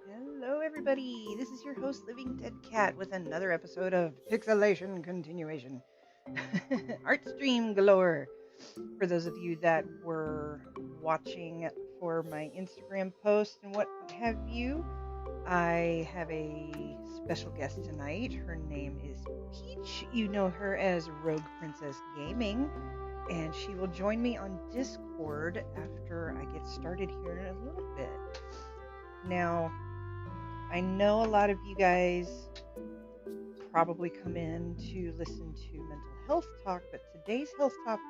Hello, everybody. This is your host, Living Dead Cat, with another episode of Pixelation Continuation. Art stream galore. For those of you that were watching for my Instagram post and what have you, I have a special guest tonight. Her name is Peach. You know her as Rogue Princess Gaming, and she will join me on Discord after I get started here in a little bit. Now, I know a lot of you guys probably come in to listen to mental health talk, but today's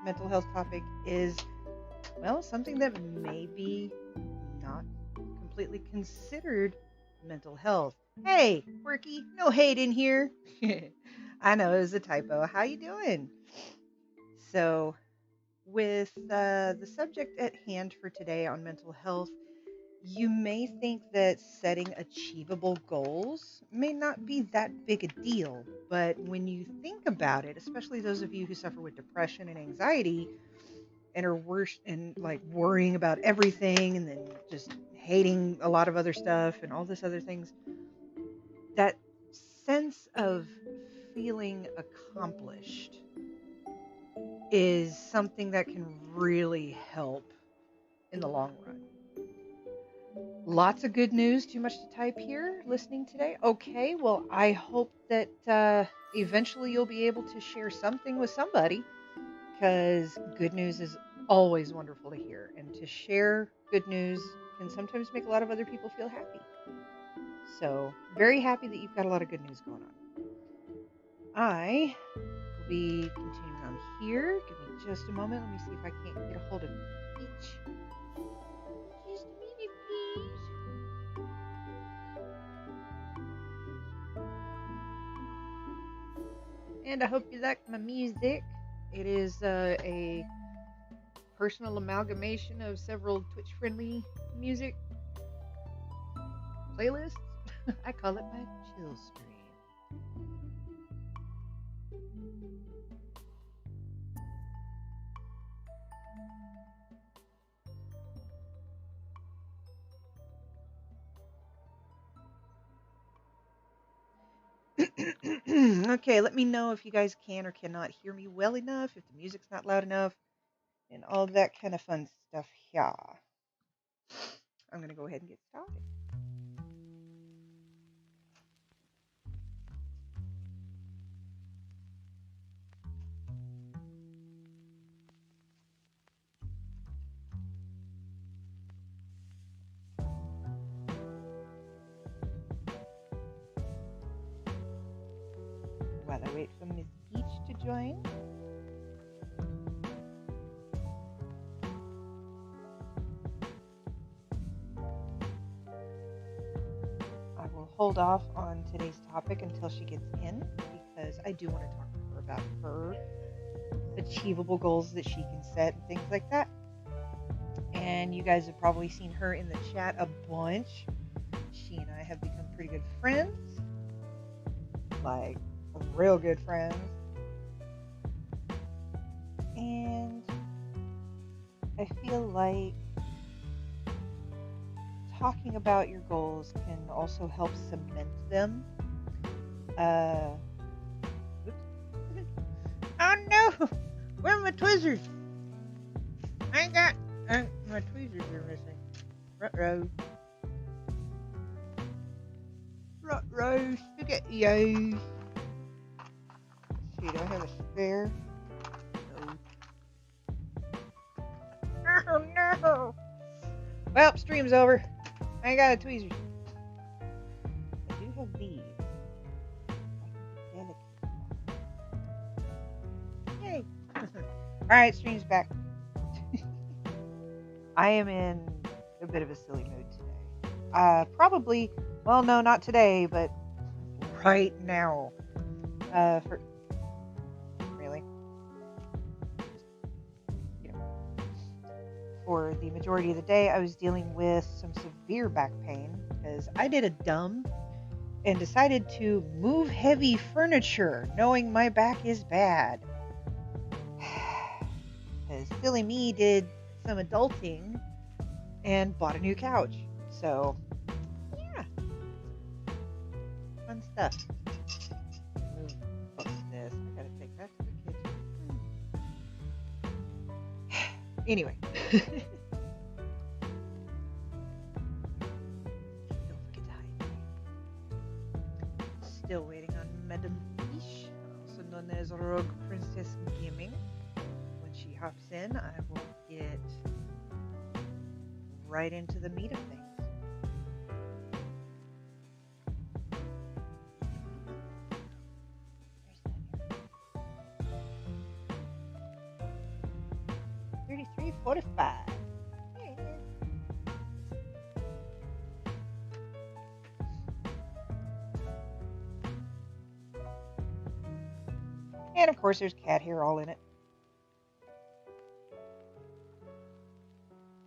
mental health topic is, well, something that may be not completely considered mental health. Hey, Quirky, no hate in here. I know it was a typo. How you doing? So, with the subject at hand for today on mental health, you may think that setting achievable goals may not be that big a deal, but when you think about it, especially those of you who suffer with depression and anxiety and are worse and like worrying about everything and then just hating a lot of other stuff and all this other things, that sense of feeling accomplished is something that can really help in the long run. Lots of good news. Too much to type here listening today. Okay, well, I hope that eventually you'll be able to share something with somebody, because good news is always wonderful to hear. And to share good news can sometimes make a lot of other people feel happy. So, very happy that you've got a lot of good news going on. I will be continuing on here. Give me just a moment. Let me see if I can't get a hold of Peach. Just a minute, please. And I hope you like my music. It is a personal amalgamation of several Twitch-friendly music playlists. I call it my chill stream. Okay, let me know if you guys can or cannot hear me well enough, if the music's not loud enough, and all that kind of fun stuff. Yeah. I'm going to go ahead and get started. While I wait for Miss Peach to join. I will hold off on today's topic until she gets in, because I do want to talk to her about her achievable goals that she can set and things like that. And you guys have probably seen her in the chat a bunch. She and I have become pretty good friends. Like, real good friends. And I feel like talking about your goals can also help cement them. Oops. Oh no! Where are my tweezers? I ain't got... my tweezers are missing. Ruh-roh. Ruh-roh. Spaghetti-o. Let's see, do I have a spare? No. Oh no! Well, stream's over. I ain't got a tweezers. I do have these. Yay! Alright, stream's back. I am in a bit of a silly mood today. Probably, well, no, not today, but right now. Really? For the majority of the day, I was dealing with some severe back pain because I did a dumb and decided to move heavy furniture knowing my back is bad. because silly me did some adulting and bought a new couch. So, yeah, fun stuff. Move this. I gotta take that to the kitchen. Anyway. Don't forget to hide. Still waiting on Madame Fish, also known as Rogue Princess Gaming. When she hops in, I will get right into the meat of things. $33.45. And of course, there's cat hair all in it.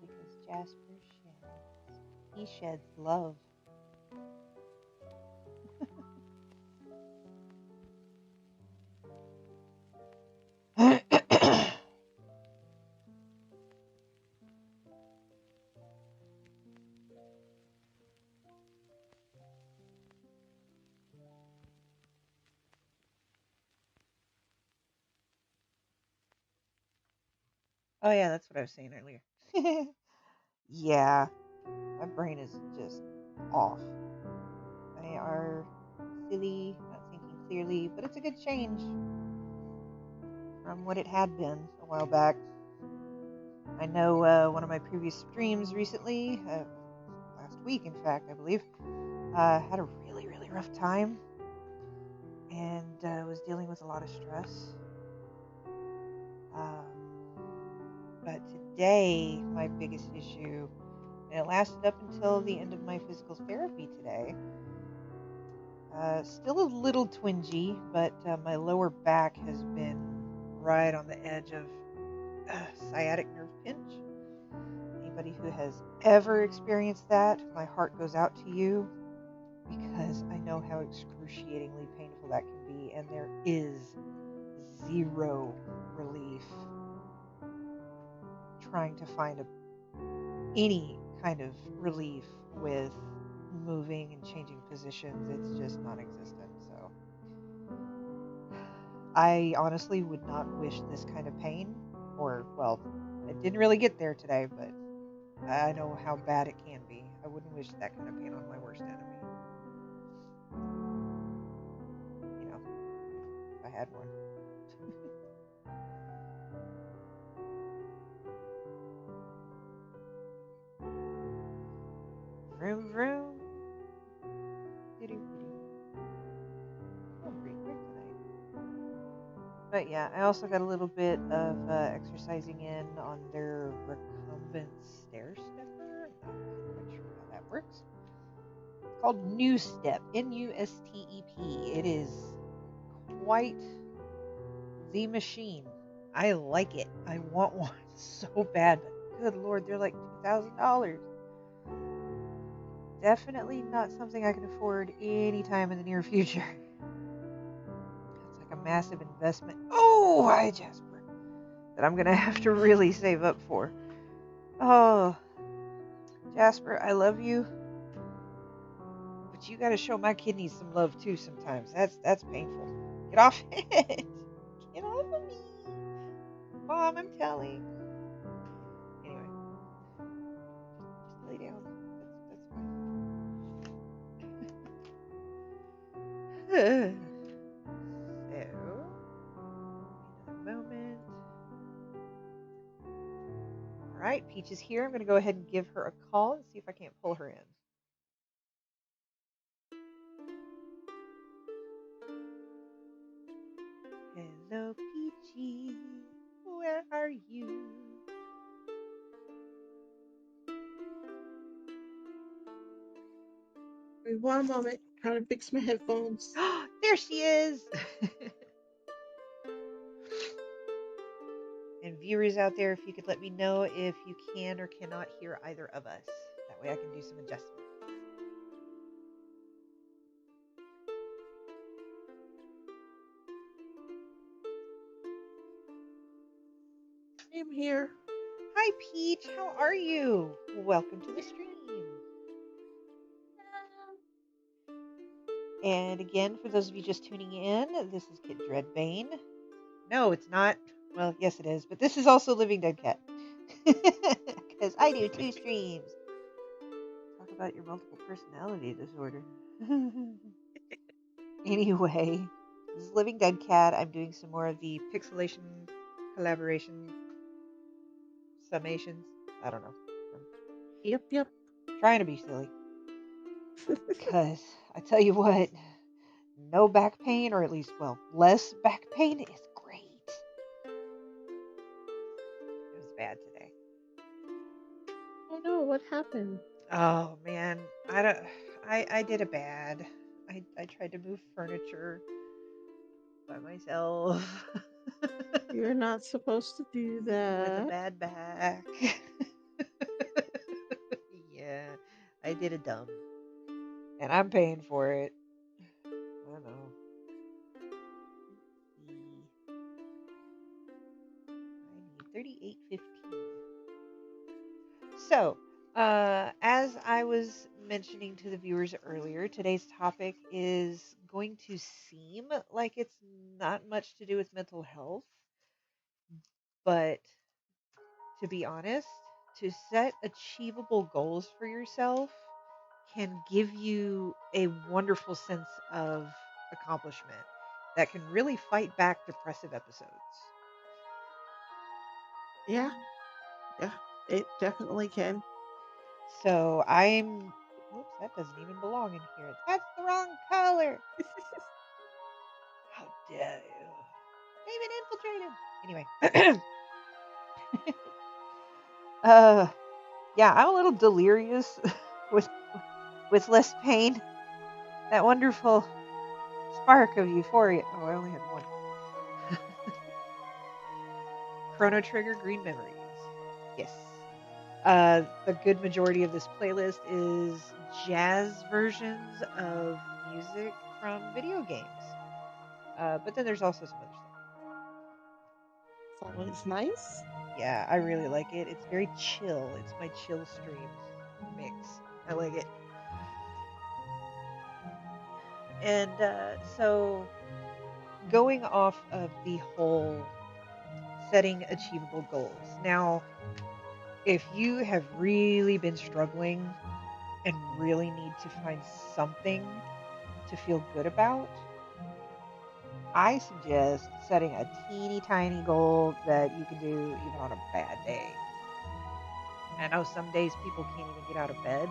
Because Jasper sheds. He sheds love. Oh yeah, that's what I was saying earlier. Yeah, my brain is just off. They are silly, not thinking clearly, but it's a good change from what it had been a while back. I know one of my previous streams recently, last week in fact, I believe, had a really, really rough time and was dealing with a lot of stress. But today, my biggest issue, and it lasted up until the end of my physical therapy today, still a little twingy, but my lower back has been right on the edge of sciatic nerve pinch. Anybody who has ever experienced that, my heart goes out to you because I know how excruciatingly painful that can be, and there is zero relief trying to find any kind of relief with moving and changing positions. It's just non-existent. So I honestly would not wish this kind of pain, or well, it didn't really get there today, but I know how bad it can be. I wouldn't wish that kind of pain on my worst enemy. You know, if I had one. Vroom vroom. Oh, pretty quick tonight. But yeah, I also got a little bit of exercising in on their recumbent stair stepper. Not quite sure how that works. It's called Nustep. Nustep. It is quite the machine. I like it. I want one so bad, but good lord, they're like $2,000. Definitely not something I can afford anytime in the near future. It's like a massive investment. Oh, hi, Jasper. That I'm going to have to really save up for. Oh, Jasper, I love you. But you got to show my kidneys some love too sometimes. That's painful. Get off it. Get off of me. Mom, I'm telling. Anyway. Just lay down. That's fine. So, another moment. All right, Peach is here. I'm going to go ahead and give her a call and see if I can't pull her in. Hello, Peachy. Where are you? Wait 1 moment. Trying to fix my headphones. There she is. And viewers out there, if you could let me know if you can or cannot hear either of us. That way I can do some adjustments. Hey, am here. Hi, Peach. How are you? Welcome to the stream. And again, for those of you just tuning in, this is Kit Dreadbane. No, it's not. Well, yes, it is. But this is also Living Dead Cat. Because I do 2 streams. Talk about your multiple personality disorder. Anyway, this is Living Dead Cat. I'm doing some more of the pixelation collaboration summations. I don't know. Yep. Trying to be silly. Because I tell you what, no back pain, or at least, well, less back pain is great. It was bad today. Oh no, what happened? Oh man, I did a bad. I tried to move furniture by myself. You're not supposed to do With a that. bad back. Yeah, I did a dumb. And I'm paying for it. I know. I need 38.15. So, as I was mentioning to the viewers earlier, today's topic is going to seem like it's not much to do with mental health, but to be honest, to set achievable goals for yourself can give you a wonderful sense of accomplishment that can really fight back depressive episodes. Yeah, it definitely can. So I'm. Whoops, that doesn't even belong in here. That's the wrong color. How dare you? They've been infiltrated. Anyway, yeah, I'm a little delirious with less pain. That wonderful spark of euphoria. Oh, I only had one. Chrono Trigger Green Memories. Yes. The good majority of this playlist is jazz versions of music from video games. But then there's also some other stuff. It's always nice. Yeah, I really like it. It's very chill. It's my chill streams mix. I like it. And so, going off of the whole setting achievable goals. Now, if you have really been struggling and really need to find something to feel good about, I suggest setting a teeny tiny goal that you can do even on a bad day. I know some days people can't even get out of bed,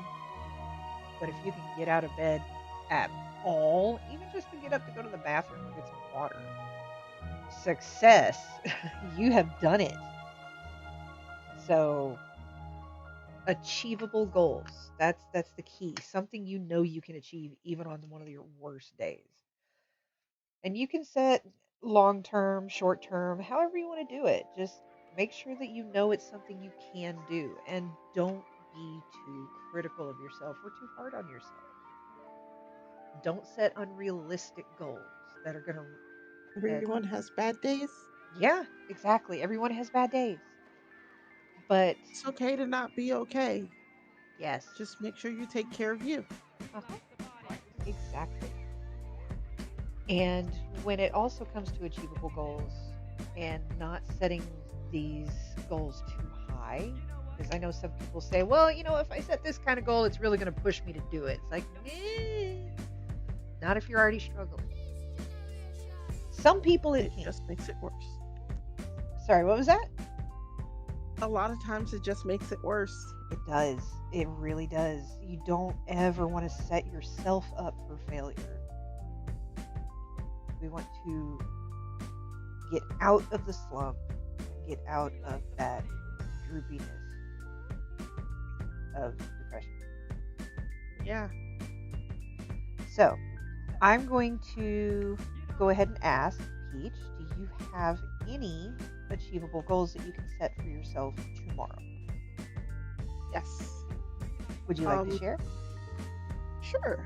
but if you can get out of bed at all, even just to get up to go to the bathroom or get some water, success. You have done it. So, achievable goals. That's the key. Something you know you can achieve even on one of your worst days. And you can set long term, short term, however you want to do it. Just make sure that you know it's something you can do, and don't be too critical of yourself or too hard on yourself. Don't set unrealistic goals that are going to. Everyone has bad days. Yeah, exactly. Everyone has bad days. But It's okay to not be okay. yes. Just make sure you take care of you. Exactly. And when it also comes to achievable goals and not setting these goals too high, because I know some people say, well, if I set this kind of goal, it's really going to push me to do it. It's like, not if you're already struggling. Some people It just makes it worse. Sorry, what was that? A lot of times it just makes it worse. It does. It really does. You don't ever want to set yourself up for failure. We want to get out of the slump, get out of that droopiness of depression. Yeah. So, I'm going to go ahead and ask Peach, do you have any achievable goals that you can set for yourself tomorrow? Yes. Would you like to share? Sure.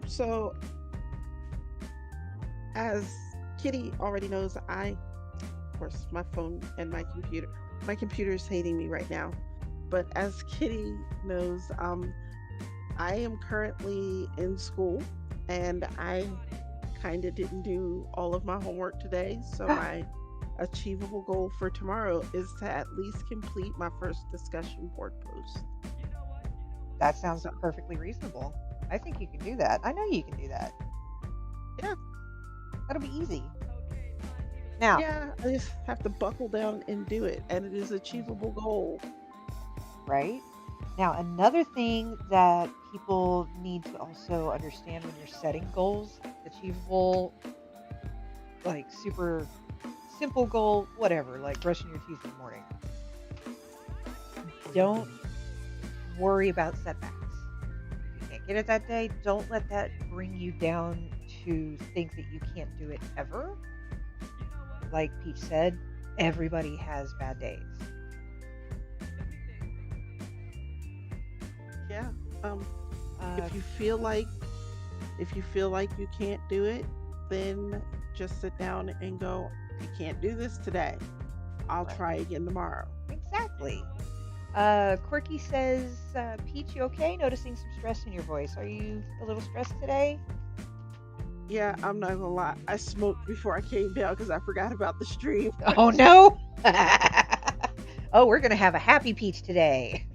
So as Kitty already knows, I course, my phone and my computer. My computer is hating me right now. But as Kitty knows, I am currently in school and I kind of didn't do all of my homework today. So my achievable goal for tomorrow is to at least complete my first discussion board post. That sounds So, perfectly reasonable. I think you can do that. I know you can do that. yeah, That'll be easy. Now, yeah, I just have to buckle down and do it. And it is achievable goal. right? Now, another thing that people need to also understand when you're setting goals, achievable, like super simple goal, whatever, like brushing your teeth in the morning. Don't worry about setbacks. If you can't get it that day, don't let that bring you down to think that you can't do it ever. Like Peach said, everybody has bad days. Yeah. Um, Uh, if you feel like you can't do it, then just sit down and go, I can't do this today. I'll right. try again tomorrow. Exactly. Quirky says, Peach, you okay? Noticing some stress in your voice. Are you a little stressed today? Yeah, I'm not gonna lie. I smoked before I came down because I forgot about the stream. Oh no! Oh, we're gonna have a happy Peach today.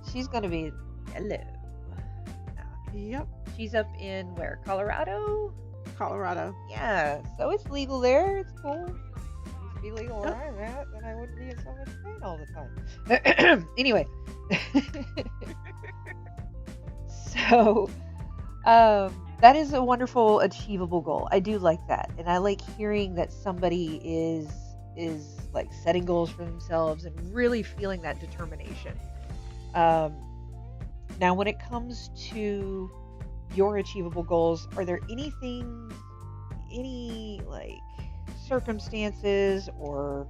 She's gonna be hello. Yep, She's up in where? Colorado? Colorado. Yeah, so it's legal there. It's cool. It used to be legal where I'm at, then I wouldn't be in so much pain all the time. Anyway, so that is a wonderful, achievable goal. I do like that, and I like hearing that somebody is like setting goals for themselves and really feeling that determination. Um, Now, when it comes to your achievable goals, are there any like circumstances or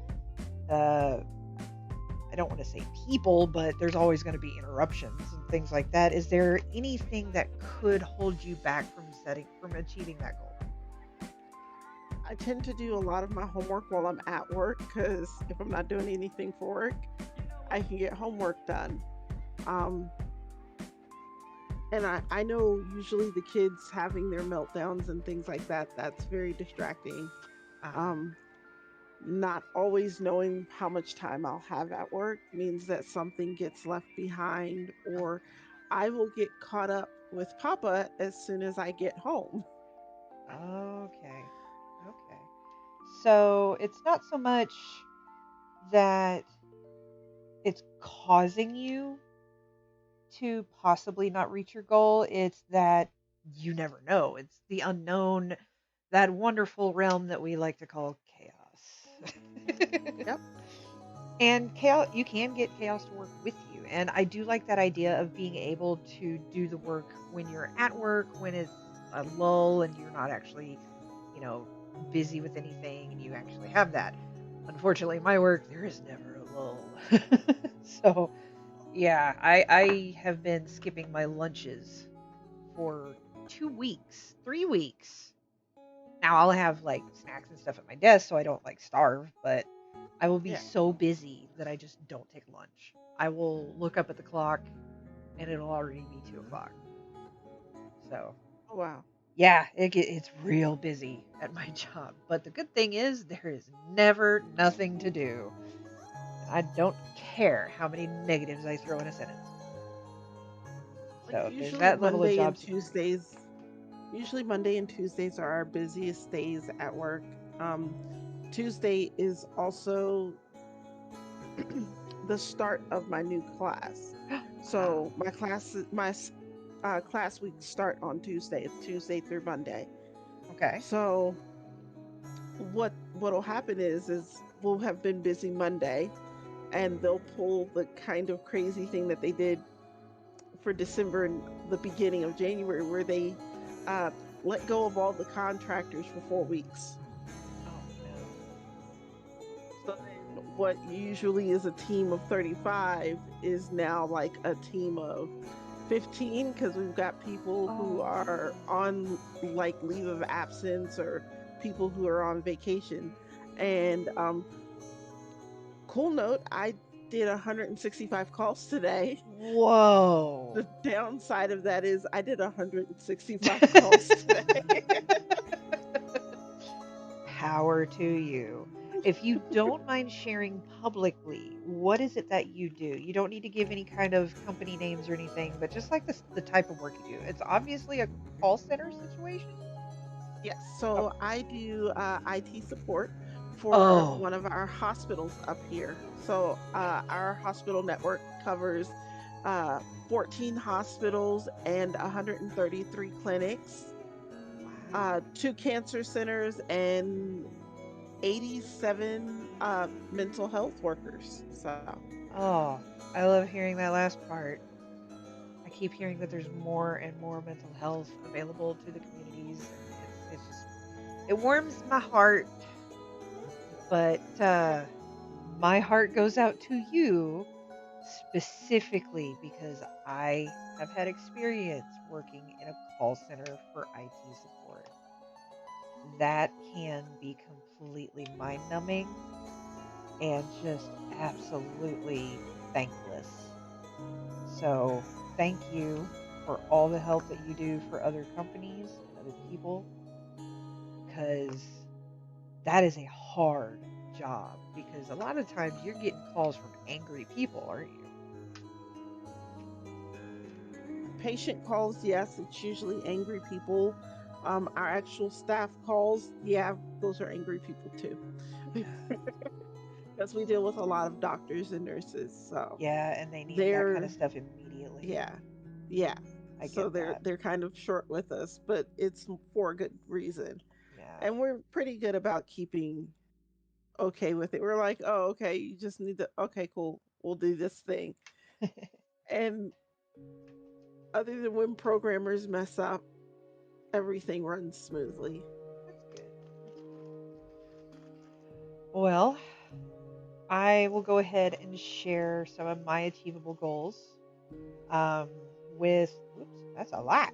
I don't want to say people, but there's always going to be interruptions and things like that. Is there anything that could hold you back from achieving that goal? I tend to do a lot of my homework while I'm at work because if I'm not doing anything for work, I can get homework done. Um, and I know usually the kids having their meltdowns and things like that, that's very distracting. Uh-huh. Um, Not always knowing how much time I'll have at work means that something gets left behind, or I will get caught up with Papa as soon as I get home. Okay. Okay. So it's not so much that it's causing you to possibly not reach your goal. It's that you never know. It's the unknown, that wonderful realm that we like to call chaos. Yep. And chaos, you can get chaos to work with you. And I do like that idea of being able to do the work when you're at work, when it's a lull and you're not actually, you know, busy with anything and you actually have that. Unfortunately, my work, there is never a lull. So, yeah, I have been skipping my lunches for 2 weeks, 3 weeks. Now I'll have like snacks and stuff at my desk so I don't like starve, but I will be Yeah. so busy that I just don't take lunch. I will look up at the clock and it'll already be 2 o'clock. So, Oh, wow. yeah, it's real busy at my job. But the good thing is there is never nothing to do. And I don't care how many negatives I throw in a sentence. Like So there's that level of job security. Usually Monday and Tuesdays are our busiest days at work. Um, Tuesday is also the start of my new class. Ah, So my class weeks start on Tuesday. It's Tuesday through Monday. okay. So what'll happen is we'll have been busy Monday, and they'll pull the kind of crazy thing that they did for December and the beginning of January, where they uh, let go of all the contractors for 4 weeks. Oh So then, what usually is a team of 35 is now like a team of 15 because we've got people no. who Oh are no. on like leave of absence or people who are on vacation. And cool note, I did 165 calls today. Whoa. The downside of that is I did 165 calls today. Power to you. If you don't mind sharing publicly, what is it that you do? You don't need to give any kind of company names or anything, but just like the type of work you do. It's obviously a call center situation. Yes, Oh. so I do IT support for Oh. one of our hospitals up here. So our hospital network covers 14 hospitals and 133 clinics, Wow. 2 cancer centers, and 87 mental health workers. So Oh, I love hearing that last part. I keep hearing that there's more and more mental health available to the communities, and it's just it warms my heart. But my heart goes out to you specifically because I have had experience working in a call center for IT support. That can be completely mind numbing and just absolutely thankless. So, thank you for all the help that you do for other companies and other people because that is a hard job because a lot of times you're getting calls from angry people, aren't you? patient calls, yes, it's usually angry people. Our actual staff calls, yeah, those are angry people too. Because we deal with a lot of doctors and nurses, so Yeah, and they need that kind of they're stuff immediately. yeah, yeah. I So get they're that. they're kind of short with us, but it's for a good reason. Yeah. And we're pretty good about keeping okay with it. We're like, oh, okay, you just need to, okay, cool, we'll do this thing. And other than when programmers mess up, everything runs smoothly. That's good. Well, I will go ahead and share some of my achievable goals. Um, whoops, that's a lot.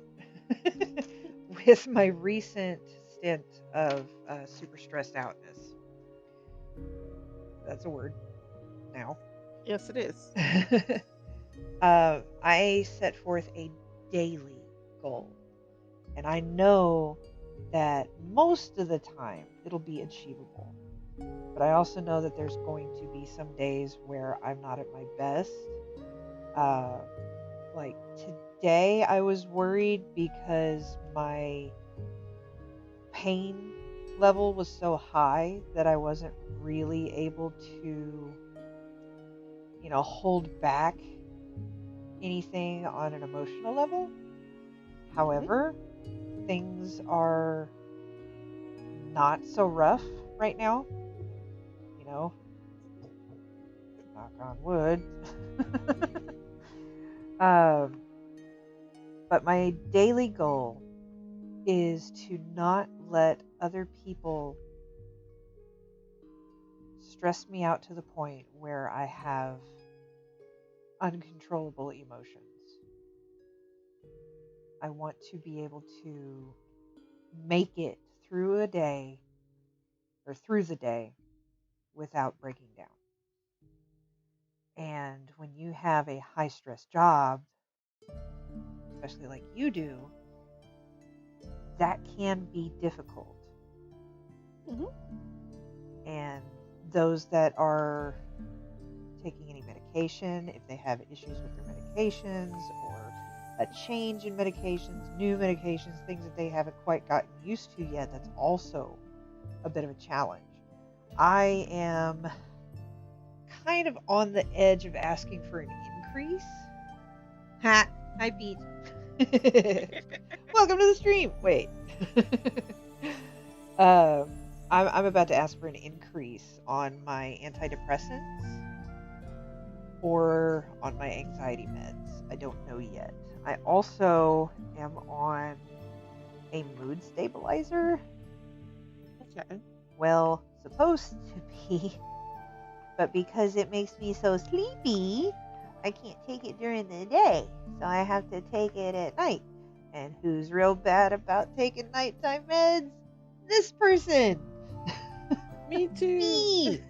With my recent stint of super stressed outness. That's a word now. Yes, it is. I set forth a daily goal. And I know that most of the time it'll be achievable. But I also know that there's going to be some days where I'm not at my best. Like today, I was worried because my pain level was so high that I wasn't really able to, hold back anything on an emotional level. Mhm. However, things are not so rough right now. You know, knock on wood. um, but my daily goal is to not let other people stress me out to the point where I have uncontrollable emotions. I want to be able to make it through a day or through the day without breaking down. And when you have a high stress job, especially like you do, that can be difficult. Mhm. And those that are taking any medication, if they have issues with their medications or a change in medications, new medications, things that they haven't quite gotten used to yet, that's also a bit of a challenge. I am kind of on the edge of asking for an increase. Ha! Hi, Pete. Welcome to the stream. Wait. I'm about to ask for an increase on my antidepressants or on my anxiety meds. I don't know yet. I also am on a mood stabilizer. Okay. Well, supposed to be, but because it makes me so sleepy, I can't take it during the day, so I have to take it at night. And who's real bad about taking nighttime meds? this person. Me too. Me.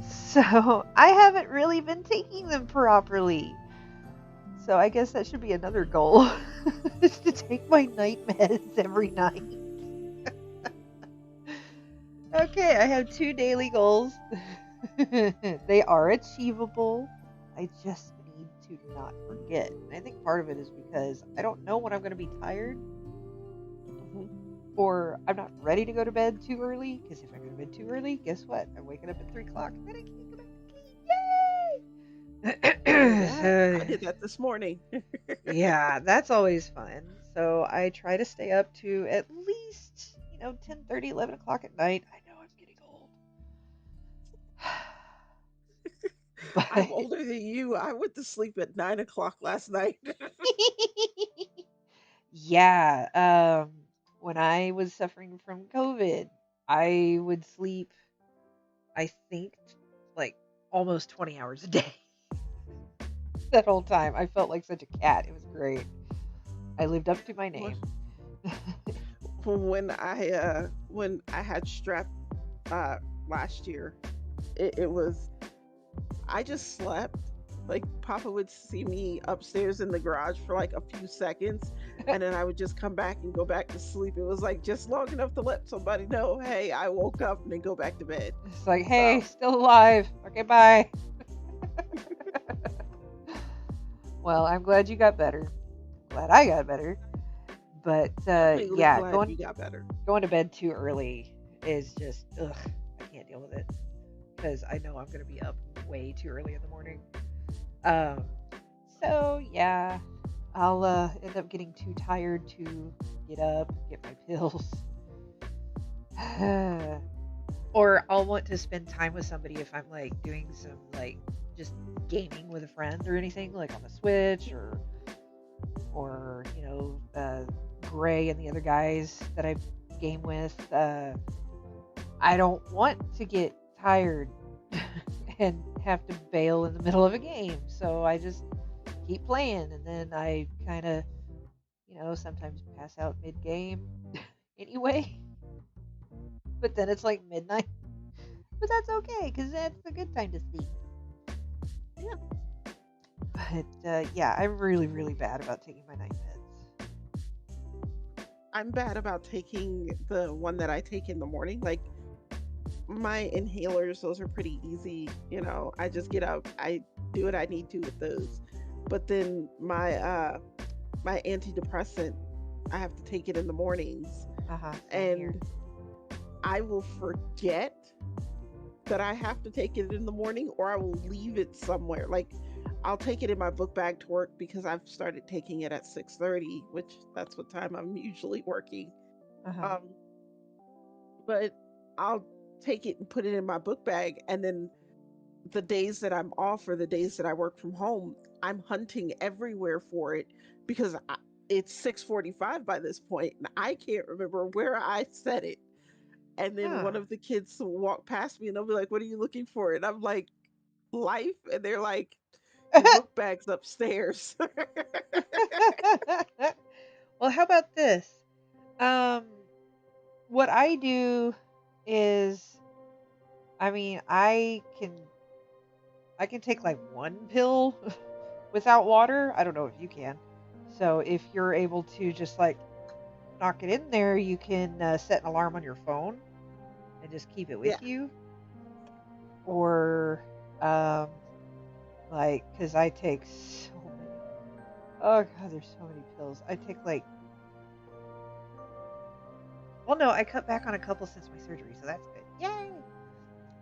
So I haven't really been taking them properly. So I guess that should be another goal. Is to take my night meds every night. Okay, I have 2 daily goals. They are achievable. I just need to not forget. And I think part of it is because I don't know when I'm going to be tired, or I'm not ready to go to bed too early. Because if I go to bed too early, guess what? I'm waking up at 3 o'clock and I can't go back to sleep. Yay! I did that this morning. Yeah, that's always fun. So I try to stay up to at least, 10:30, 11 o'clock at night. I know I'm getting old. I'm But older than you. I went to sleep at 9 o'clock last night. yeah, when I was suffering from COVID, I would sleep, I think, like almost 20 hours a day. That whole time. I felt like such a cat. It was great. I lived up to my name. when I had strep last year, it was I just slept. Like Papa would see me upstairs in the garage for like a few seconds, and then I would just come back and go back to sleep. It was like just long enough to let somebody know, hey, I woke up, and then go back to bed. It's like, hey, still alive. Okay, bye. Well, I'm glad you got better. Glad I got better. But Really yeah, glad you got better. going to bed too early is just, ugh, I can't deal with it. Because I know I'm going to be up way too early in the morning. So yeah, I'll end up getting too tired to get up, get my pills. Or I'll want to spend time with somebody if I'm like doing some like just gaming with a friend or anything, like on the Switch or Gray and the other guys that I game with. I don't want to get tired and have to bail in the middle of a game, so I just keep playing, and then I kind of, sometimes pass out mid-game anyway. But then it's like midnight. But that's okay, because that's a good time to sleep. Yeah. But yeah, I'm really, really bad about taking my night meds. I'm bad about taking the one that I take in the morning. Like my inhalers, those are pretty easy. I just get up, I do what I need to with those. But then my antidepressant, I have to take it in the mornings, Same here. and I will forget that I have to take it in the morning, or I will leave it somewhere. Like I'll take it in my book bag to work because I've started taking it at 6:30, which that's what time I'm usually working. Um, but I'll take it and put it in my book bag, and then the days that I'm off or the days that I work from home, I'm hunting everywhere for it because it's 6:45 by this point, and I can't remember where I set it. And then one Huh. of the kids will walk past me and they'll be like, "What are you looking for?" And I'm like, "Life." And they're like, "Your book bag's upstairs." Well, how about this? Um, what I do is, I mean, I can take like one pill without water. I don't know if you can. So if you're able to just like knock it in there, you can set an alarm on your phone and just keep it with Yeah. you. Or like, because I take so many. Oh god, there's so many pills. I take like, well, no, I cut back on a couple since my surgery, so that's good. Yay!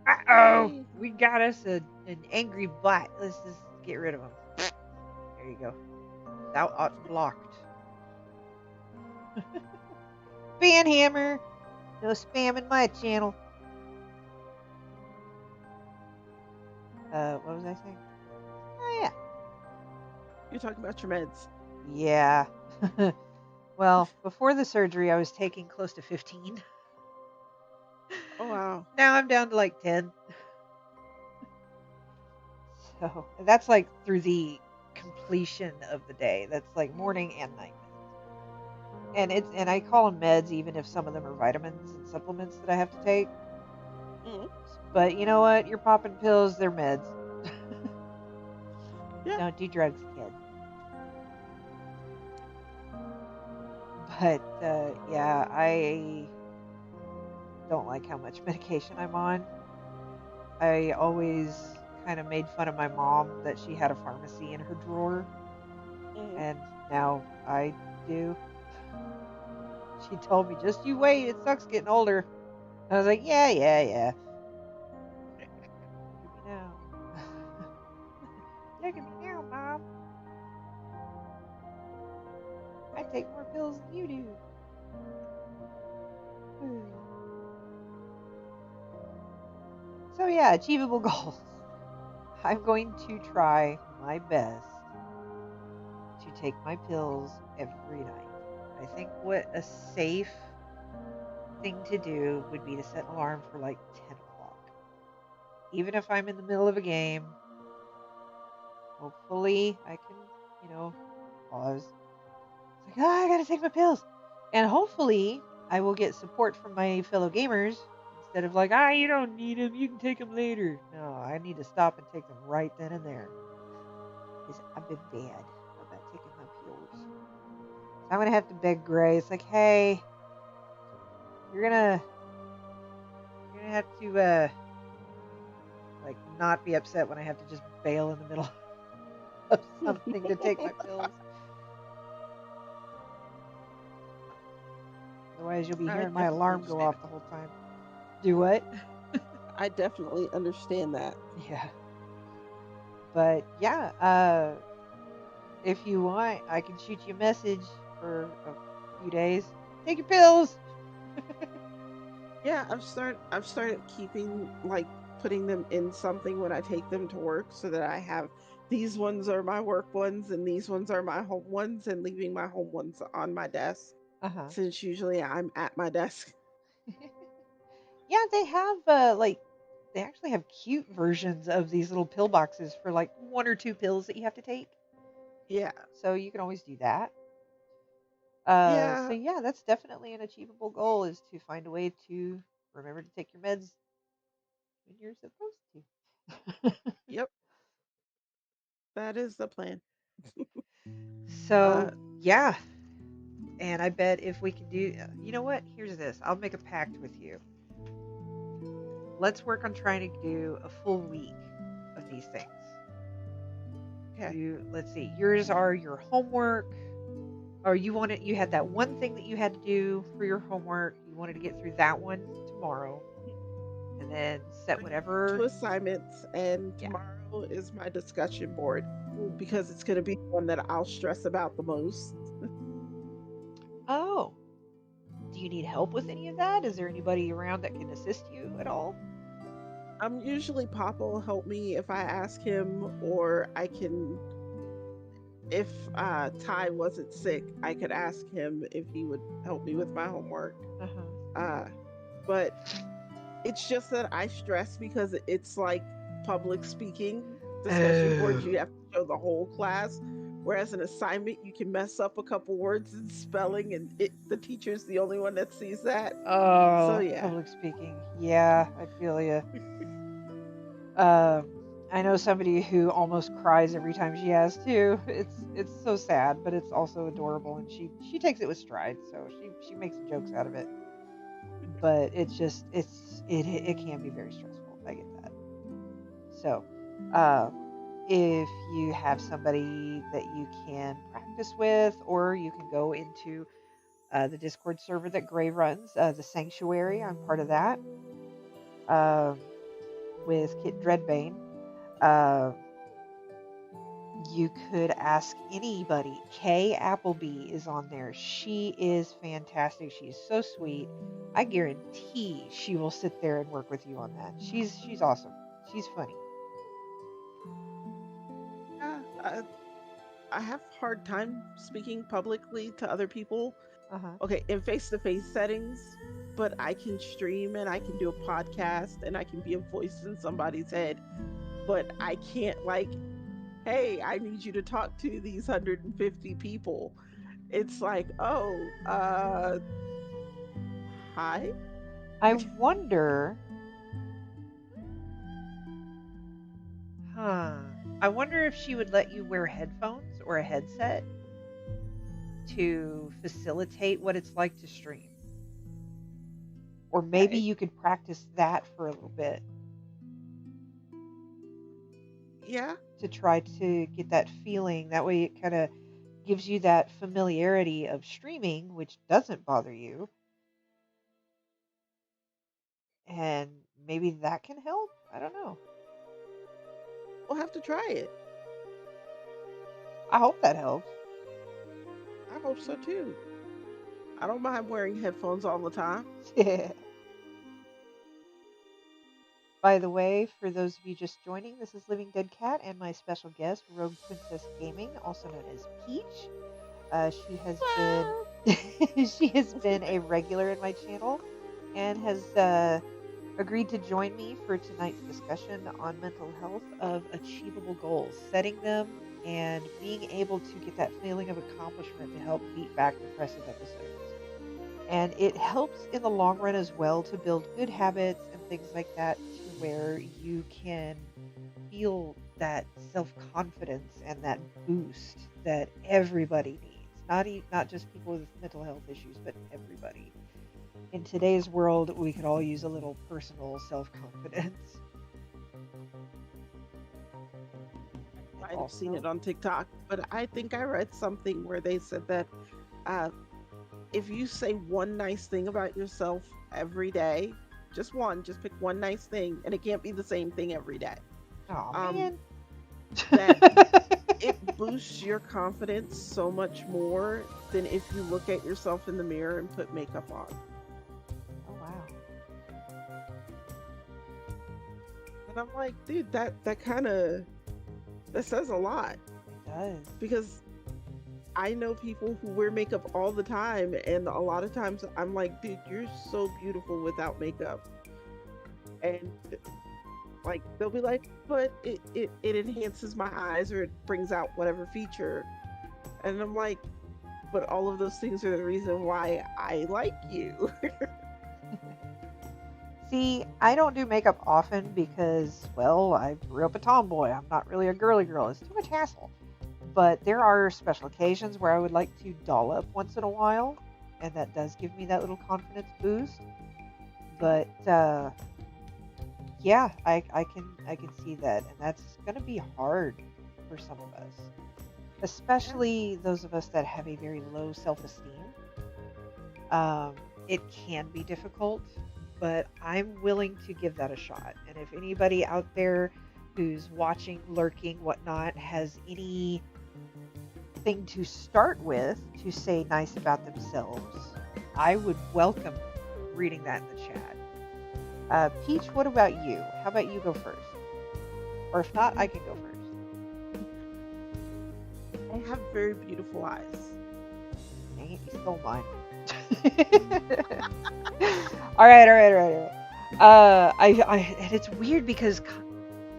Uh-oh! Yay. We got us an angry bot. Let's just get rid of him. There you go. Thou art blocked. Banhammer! No spamming my channel. What was I saying? Oh, yeah. You're talking about your meds. Yeah. Well, before the surgery, I was taking close to 15. Oh, wow. Now I'm down to like 10. So that's like through the completion of the day. That's like morning and night. and I call them meds, even if some of them are vitamins and supplements that I have to take. Mm, But you know what? You're popping pills, they're meds. yeah. Don't do drugs, kid. But yeah, I don't like how much medication I'm on. I always kind of made fun of my mom that she had a pharmacy in her drawer, Mm. and now I do. She told me, just you wait, it sucks getting older. I was like, yeah, yeah, yeah. Look at me now. Look at me now, Mom. I take more pills than you do. So, yeah, achievable goals. I'm going to try my best to take my pills every night. I think what a safe thing to do would be to set an alarm for like 10 o'clock. Even if I'm in the middle of a game, hopefully I can, you know, pause. It's like, oh, I gotta take my pills. And hopefully I will get support from my fellow gamers instead of like, you don't need them, you can take them later. No, I need to stop and take them right then and there. Because I've been bad about taking my pills. So I'm gonna have to beg Grace, like, hey, you're gonna have to like not be upset when I have to just bail in the middle of something to take my pills. Otherwise, you'll be I hearing my definitely alarm go understand. off the whole time. Do what? I definitely understand that. Yeah. But yeah, if you want, I can shoot you a message for a few days. Take your pills. Yeah, I've started keeping, like, putting them in something when I take them to work, so that I have these ones are my work ones and these ones are my home ones, and leaving my home ones on my desk, Uh huh. since usually I'm at my desk. Yeah, they have like they actually have cute versions of these little pill boxes for like one or two pills that you have to take. Yeah. So you can always do that. So Yeah. yeah, that's definitely an achievable goal is to find a way to remember to take your meds when you're supposed to. Yep. That is the plan. So Uh yeah, and I bet if we can do, you know what? Here's this. I'll make a pact with you. Let's work on trying to do a full week of these things. okay. Let's see. Yours are your homework, or you had that one thing that you had to do for your homework. You wanted to get through that one tomorrow, and then set Two whatever. assignments, and Yeah. tomorrow is my discussion board, Ooh. because it's going to be the one that I'll stress about the most. Oh, do you need help with any of that? Is there anybody around that can assist you at all? Usually Papa will help me if I ask him, or I can, if Ty wasn't sick, I could ask him if he would help me with my homework. Uh huh. Uh, but it's just that I stress because it's like public speaking. Discussion boards, Oh. you have to show the whole class. Whereas an assignment, you can mess up a couple words in spelling, and the teacher's the only one that sees that. So Oh, yeah. public speaking. Yeah, I feel you. Um, I know somebody who almost cries every time she has to. It's so sad, but it's also adorable, and she takes it with stride. So she makes some jokes out of it. But it's just it can be very stressful. I get that. So, uh, if you have somebody that you can practice with, or you can go into the Discord server that Gray runs, the Sanctuary. I'm part of that um, with Kit Dreadbane. Uh, you could ask anybody. Kay Appleby is on there. She is fantastic. She is so sweet. I guarantee she will sit there and work with you on that. She's awesome. She's funny. Yeah, I have a hard time speaking publicly to other people. Uh huh. Okay, in face-to-face settings, but I can stream and I can do a podcast and I can be a voice in somebody's head. But I can't, like, hey, I need you to talk to these 150 people. It's like, oh, hi. I wonder. Huh. I wonder if she would let you wear headphones or a headset to facilitate what it's like to stream. Or maybe Okay. you could practice that for a little bit Yeah. to try to get that feeling. That way it kind of gives you that familiarity of streaming, which doesn't bother you. And maybe that can help. I don't know. We'll have to try it. I hope that helps. I hope so too. I don't mind wearing headphones all the time. By the way, for those of you just joining, this is Living Dead Cat and my special guest, Rogue Princess Gaming, also known as Peach. She has Well, been she has been a regular in my channel and has agreed to join me for tonight's discussion on mental health of achievable goals, setting them and being able to get that feeling of accomplishment to help beat back depressive episodes. And it helps in the long run as well to build good habits and things like that to where you can feel that self-confidence and that boost that everybody needs. Not just people with mental health issues, but everybody. In today's world, we could all use a little personal self-confidence. And I've seen it also, on TikTok, but I think I read something where they said that uh, if you say one nice thing about yourself every day, just one, just pick one nice thing, and it can't be the same thing every day. oh Um, man. that it boosts your confidence so much more than if you look at yourself in the mirror and put makeup on. Oh wow. And I'm like, dude, that kind of that says a lot It does. because I know people who wear makeup all the time, and a lot of times I'm like, dude, you're so beautiful without makeup. And like they'll be like, but it enhances my eyes or it brings out whatever feature. And I'm like, but all of those things are the reason why I like you. See, I don't do makeup often because, well, I grew up a tomboy. I'm not really a girly girl. It's too much hassle. But there are special occasions where I would like to doll up once in a while, and that does give me that little confidence boost. But yeah, I can see that, and that's gonna be hard for some of us, Yeah. especially those of us that have a very low self-esteem. Um, it can be difficult, but I'm willing to give that a shot. And if anybody out there who's watching, lurking, whatnot, has anything to start with to say nice about themselves, I would welcome reading that in the chat. Peach, what about you? How about you go first? Or if not, I can go first. I have very beautiful eyes. Dang it, you stole mine. all right. And it's weird because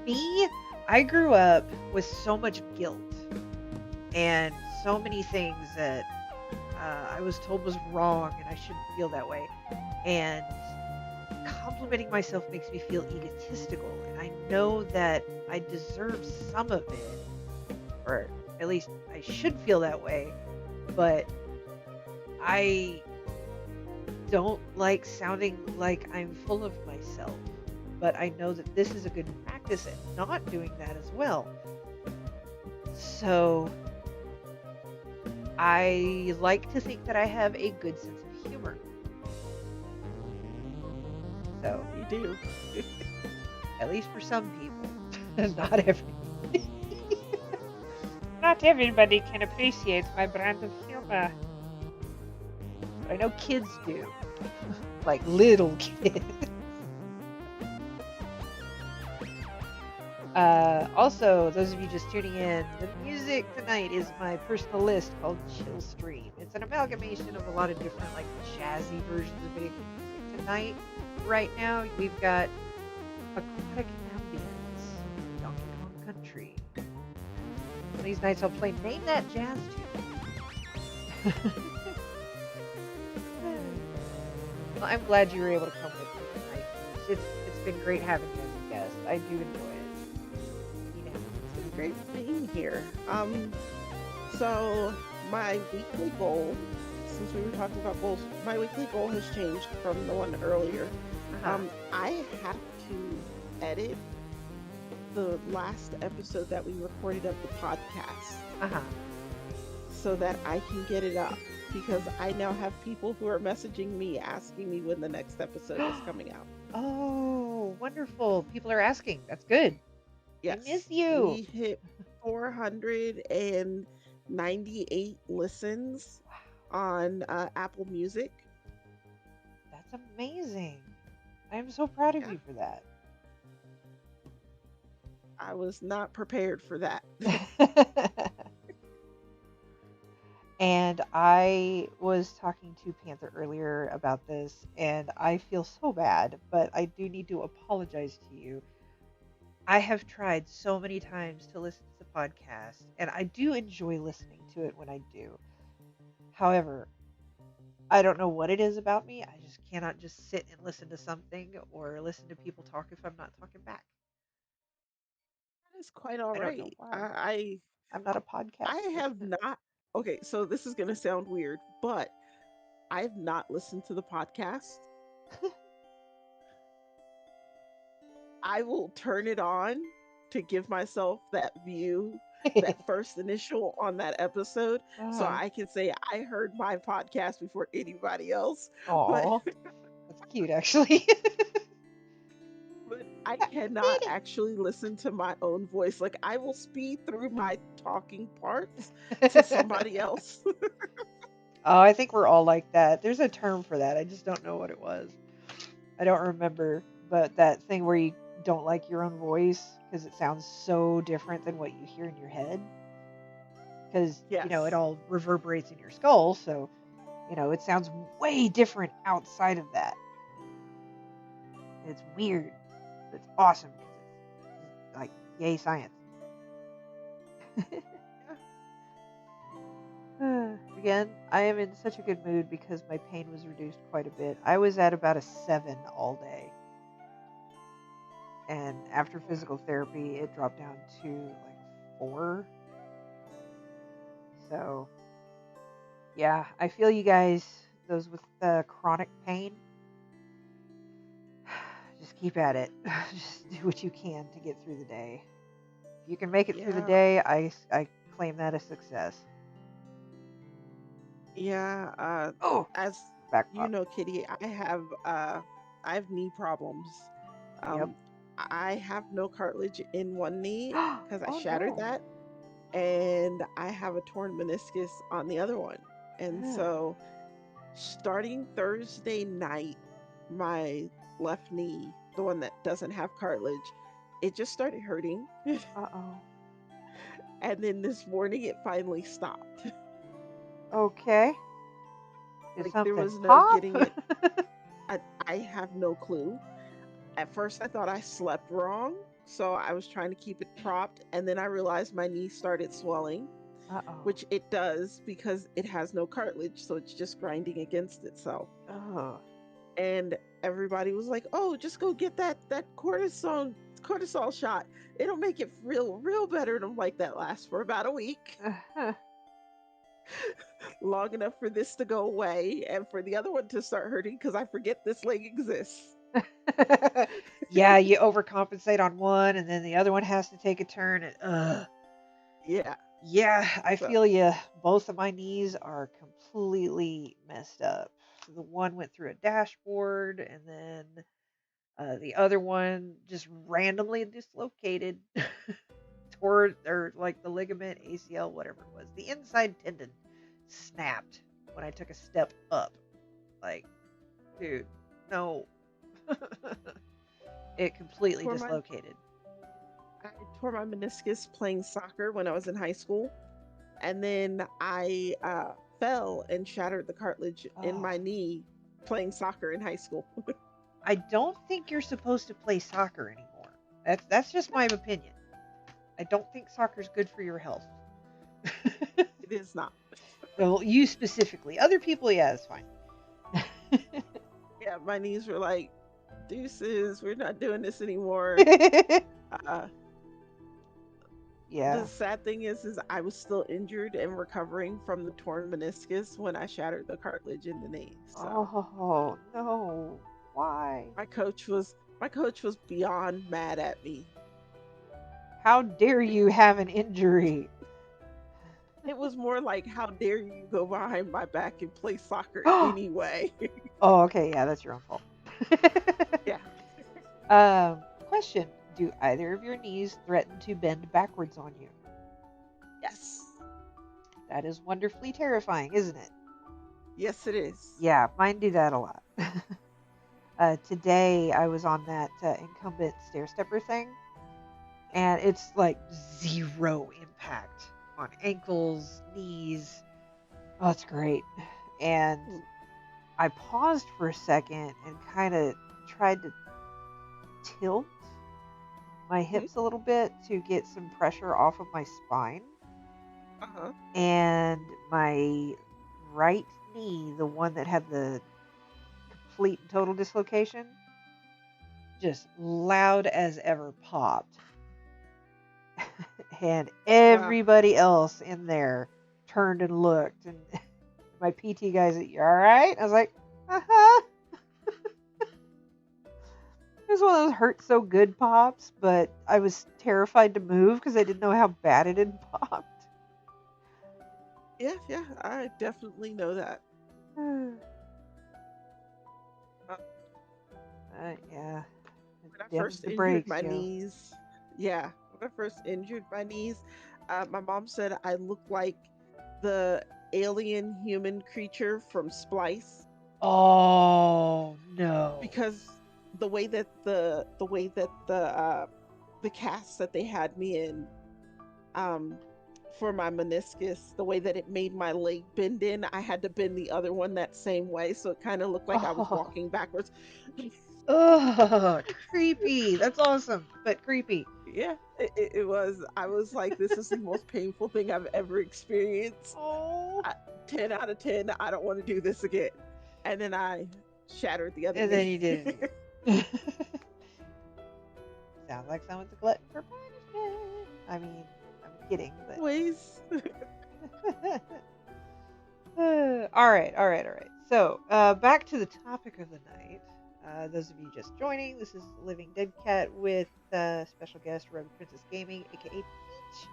me, I grew up with so much guilt and so many things that I was told was wrong and I shouldn't feel that way. And complimenting myself makes me feel egotistical. And I know that I deserve some of it, or at least I should feel that way. But I don't like sounding like I'm full of myself. But I know that this is a good practice at not doing that as well. So I like to think that I have a good sense of humor. So, You do. at least for some people, not everybody. Not everybody can appreciate my brand of humor. But I know kids do. Like little kids. Also, those of you just tuning in, the music tonight is my personal list called Chill Stream. It's an amalgamation of a lot of different, like, jazzy versions of video game music. Tonight, right now, we've got Aquatic Ambience, Donkey Kong Country. One of these nights I'll play Name That Jazz Tune. Well, I'm glad you were able to come with me tonight. It's been great having you as a guest. I do enjoy it. You know. It's been great being here. So my weekly goal, since we were talking about goals, my weekly goal has changed from the one earlier. Uh-huh. I have to edit the last episode that we recorded of the podcast Uh-huh. so that I can get it up because I now have people who are messaging me asking me when the next episode is coming out. Oh, wonderful. People are asking. That's good. Yes. I miss you. We hit 498 listens on Apple Music. That's amazing. I'm so proud of Yeah. you for that. I was not prepared for that. And I was talking to Panther earlier about this, and I feel so bad, but I do need to apologize to you. I have tried so many times to listen to the podcast, and I do enjoy listening to it when I do. However, I don't know what it is about me. I just cannot just sit and listen to something or listen to people talk if I'm not talking back. That is quite all I don't know right. why. I'm not a podcast I have person. not. Okay, so this is going to sound weird, but I've not listened to the podcast. I will turn it on to give myself that view, that first initial on that episode, so Uh-huh. I can say I heard my podcast before anybody else. Aw, that's cute, actually. But I cannot actually listen to my own voice. Like I will speed through my talking parts to somebody else. Oh, I think we're all like that. There's a term for that. I just don't know what it was. I don't remember, but that thing where you don't like your own voice because it sounds so different than what you hear in your head. Because, Yes. it all reverberates in your skull, so, it sounds way different outside of that. And it's weird, but it's awesome because it's like, yay, science. Again, I am in such a good mood because my pain was reduced quite a bit. I was at about a 7 all day. And after physical therapy, it dropped down to like 4. So, yeah, I feel you guys, those with chronic pain. Just keep at it. Just do what you can to get through the day. If you can make it through the Yeah. day, I claim that a success. Yeah, Oh, as back you pop. know, Kitty, I have knee problems. Yep. I have no cartilage in one knee because I Oh, shattered no. that, and I have a torn meniscus on the other one. And Yeah. so, starting Thursday night, my left knee, the one that doesn't have cartilage, it just started hurting. Uh-oh. And then this morning, it finally stopped. Okay. Did Like there something was no pop? getting it. I have no clue. At first, I thought I slept wrong, so I was trying to keep it propped, and then I realized my knee started swelling, Uh-oh. which it does because it has no cartilage, so it's just grinding against itself. Oh. And everybody was like, "Oh, just go get that cortisol shot. It'll make it real better." And I'm like, "That lasts for about a week, long enough for this to go away and for the other one to start hurting because I forget this leg exists." Yeah, you overcompensate on one, and then the other one has to take a turn. And Yeah. yeah, I So feel you. Both of my knees are completely messed up. The one went through a dashboard, and then the other one just randomly dislocated, toward or like the ligament, ACL, whatever it was. The inside tendon snapped when I took a step up. Like, dude, no. It completely tore my dislocated. I tore my meniscus playing soccer when I was in high school, and then I fell and shattered the cartilage in my Oh, knee playing soccer in high school. I don't think you're supposed to play soccer anymore. That's just my opinion. I don't think soccer's good for your health. It is not. So you specifically, other people, yeah, it's fine. Yeah, my knees were like, deuces, we're not doing this anymore. Uh, Yeah. the sad thing is I was still injured and recovering from the torn meniscus when I shattered the cartilage in the knee. So Oh no. Why? my coach was beyond mad at me. How dare you have an injury? It was more like, how dare you go behind my back and play soccer anyway? Oh, okay, yeah, that's your own fault. Yeah. Question. Do either of your knees threaten to bend backwards on you? Yes. That is wonderfully terrifying, isn't it? Yes, it is. Yeah, mine do that a lot. Today I was on that incumbent stair stepper thing, and it's like zero impact on ankles, knees. Oh, it's great. And I paused for a second and kind of tried to tilt my hips a little bit to get some pressure off of my spine. Uh-huh. And my right knee, the one that had the complete and total dislocation, just loud as ever popped. And everybody else in there turned and looked, and my PT guys, you all right? I was like, uh-huh. It was one of those hurt so good pops, but I was terrified to move because I didn't know how bad it had popped. Yeah, I definitely know that. Yeah. When I Them's first the injured breaks, my yo. knees, yeah, when I first injured my knees, my mom said I looked like the alien human creature from Splice Oh no. because the cast that they had me in, um for my meniscus, the way that it made my leg bend in, I had to bend the other one that same way, so it kind of looked like I was Oh. walking backwards. Oh, creepy. That's awesome, but creepy. Yeah, it was. I was like, this is the most painful thing I've ever experienced. Oh. 10 out of 10. I don't want to do this again. And then I shattered the other And then knee. you did it again. Sounds like someone's a glutton for punishment. I mean, I'm kidding, but. Ways. All right. So, back to the topic of the night. Those of you just joining, this is Living Dead Cat with special guest Rogue Princess Gaming, aka Peach,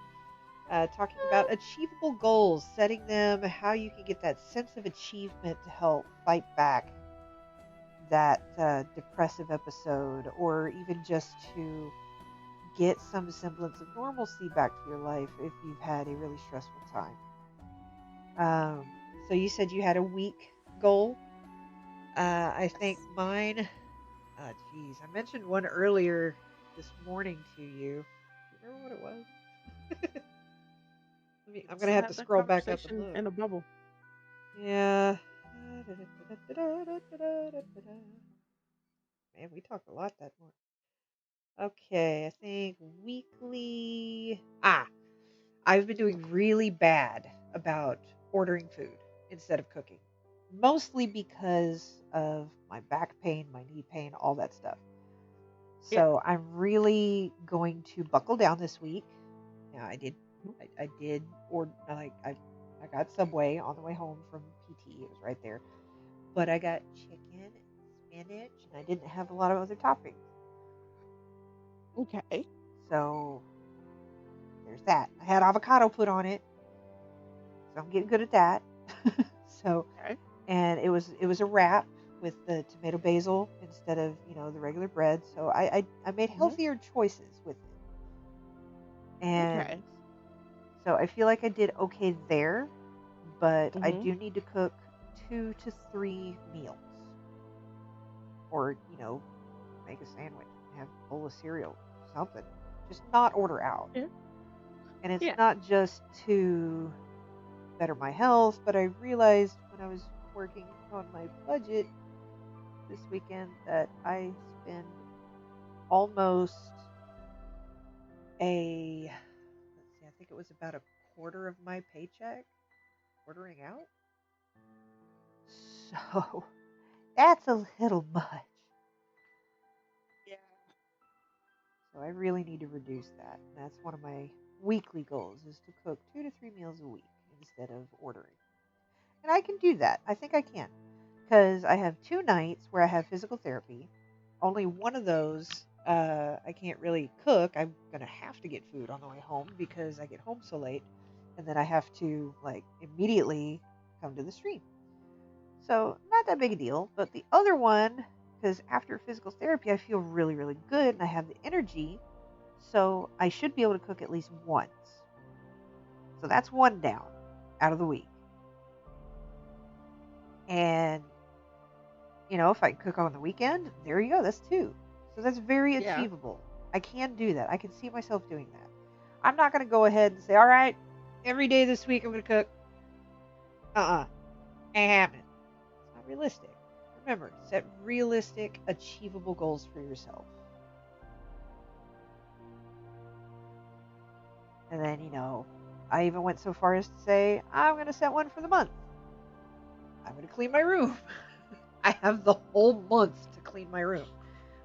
talking about achievable goals, setting them, how you can get that sense of achievement to help fight back that depressive episode, or even just to get some semblance of normalcy back to your life if you've had a really stressful time. So you said you had a week goal. I think mine. Geez, I mentioned one earlier this morning to you. Do you remember what it was? I'm gonna have to scroll back up and look. In a bubble. Yeah. Man, we talked a lot that morning. Okay, I think weekly. I've been doing really bad about ordering food instead of cooking. Mostly because of my back pain, my knee pain, all that stuff. So I'm really going to buckle down this week. Now I did order, like I got Subway on the way home from PT. It was right there. But I got chicken, spinach, and I didn't have a lot of other toppings. Okay. So there's that. I had avocado put on it. So I'm getting good at that. So Okay. and it was a wrap with the tomato basil instead of the regular bread. So I made healthier choices with it, and Okay. so I feel like I did okay there, but I Mhm. do need to cook 2 to 3 meals, or make a sandwich, have a bowl of cereal, something. Just not order out. Yeah. And it's Yeah. not just to better my health, but I realized when I was working on my budget this weekend that I spend almost I think it was about a quarter of my paycheck ordering out. So that's a little much. Yeah. So I really need to reduce that. And that's one of my weekly goals is to cook 2 to 3 meals a week instead of ordering. And I can do that. I think I can. Because I have 2 nights where I have physical therapy. Only one of those I can't really cook. I'm going to have to get food on the way home because I get home so late. And then I have to, like, immediately come to the stream. So, not that big a deal. But the other one, because after physical therapy, I feel really, really good and I have the energy. So, I should be able to cook at least once. So, that's one down out of the week. And, if I cook on the weekend, there you go. That's 2. So, that's very Yeah. achievable. I can do that. I can see myself doing that. I'm not going to go ahead and say, all right, every day this week I'm going to cook. Ain't happening. It's not realistic. Remember, set realistic, achievable goals for yourself. And then, I even went so far as to say, I'm going to set one for the month. I'm going to clean my room. I have the whole month to clean my room.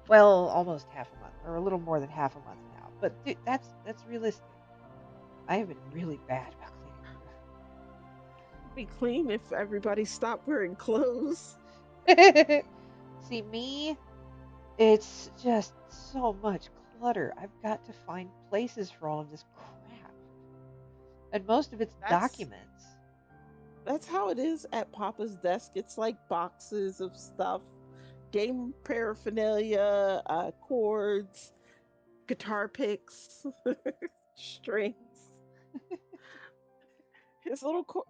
Well, almost half a month, or a little more than half a month now. But dude, that's realistic. I have been really bad about cleaning my room. Be clean if everybody stopped wearing clothes. See, me, it's just so much clutter. I've got to find places for all of this crap. And most of it's documents. That's how it is at Papa's desk. It's like boxes of stuff, game paraphernalia, cords, guitar picks, strings. His little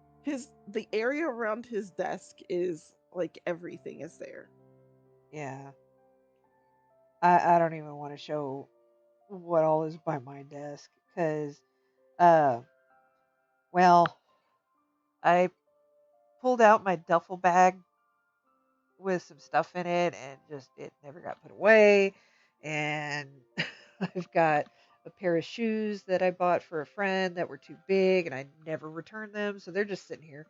the area around his desk is like everything is there. Yeah. I don't even want to show what all is by my desk because, well, I pulled out my duffel bag with some stuff in it and just it never got put away. And I've got a pair of shoes that I bought for a friend that were too big and I never returned them. So they're just sitting here.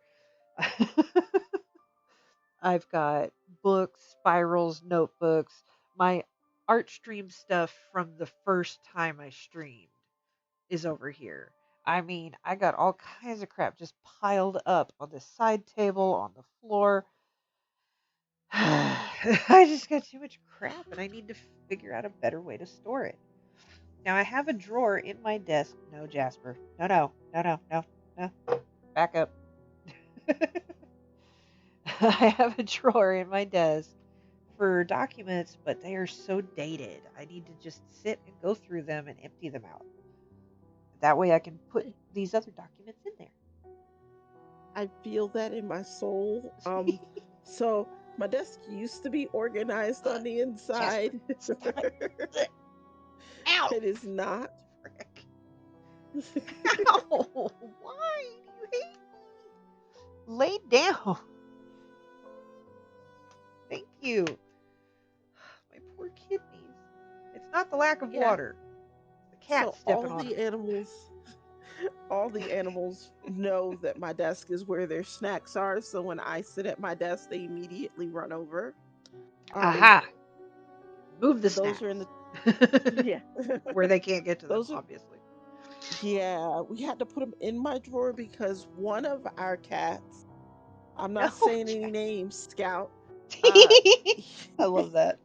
I've got books, spirals, notebooks, my art stream stuff from the first time I streamed is over here. I mean, I got all kinds of crap just piled up on the side table, on the floor. I just got too much crap and I need to figure out a better way to store it. Now, I have a drawer in my desk. No, Jasper. No. Back up. I have a drawer in my desk for documents, but they are so dated. I need to just sit and go through them and empty them out. That way I can put these other documents in there. I feel that in my soul. So my desk used to be organized on the inside. Ow! It is not. Frick. Ow! Why do you hate me? Lay down. Thank you. My poor kidneys. It's not the lack of water. The cat stepping on them. All the animals know that my desk is where their snacks are. So when I sit at my desk, they immediately run over. Aha! Move the snacks. Those are in the yeah, where they can't get to them, obviously. Yeah, we had to put them in my drawer because one of our cats, I'm not saying any names, Scout. I love that.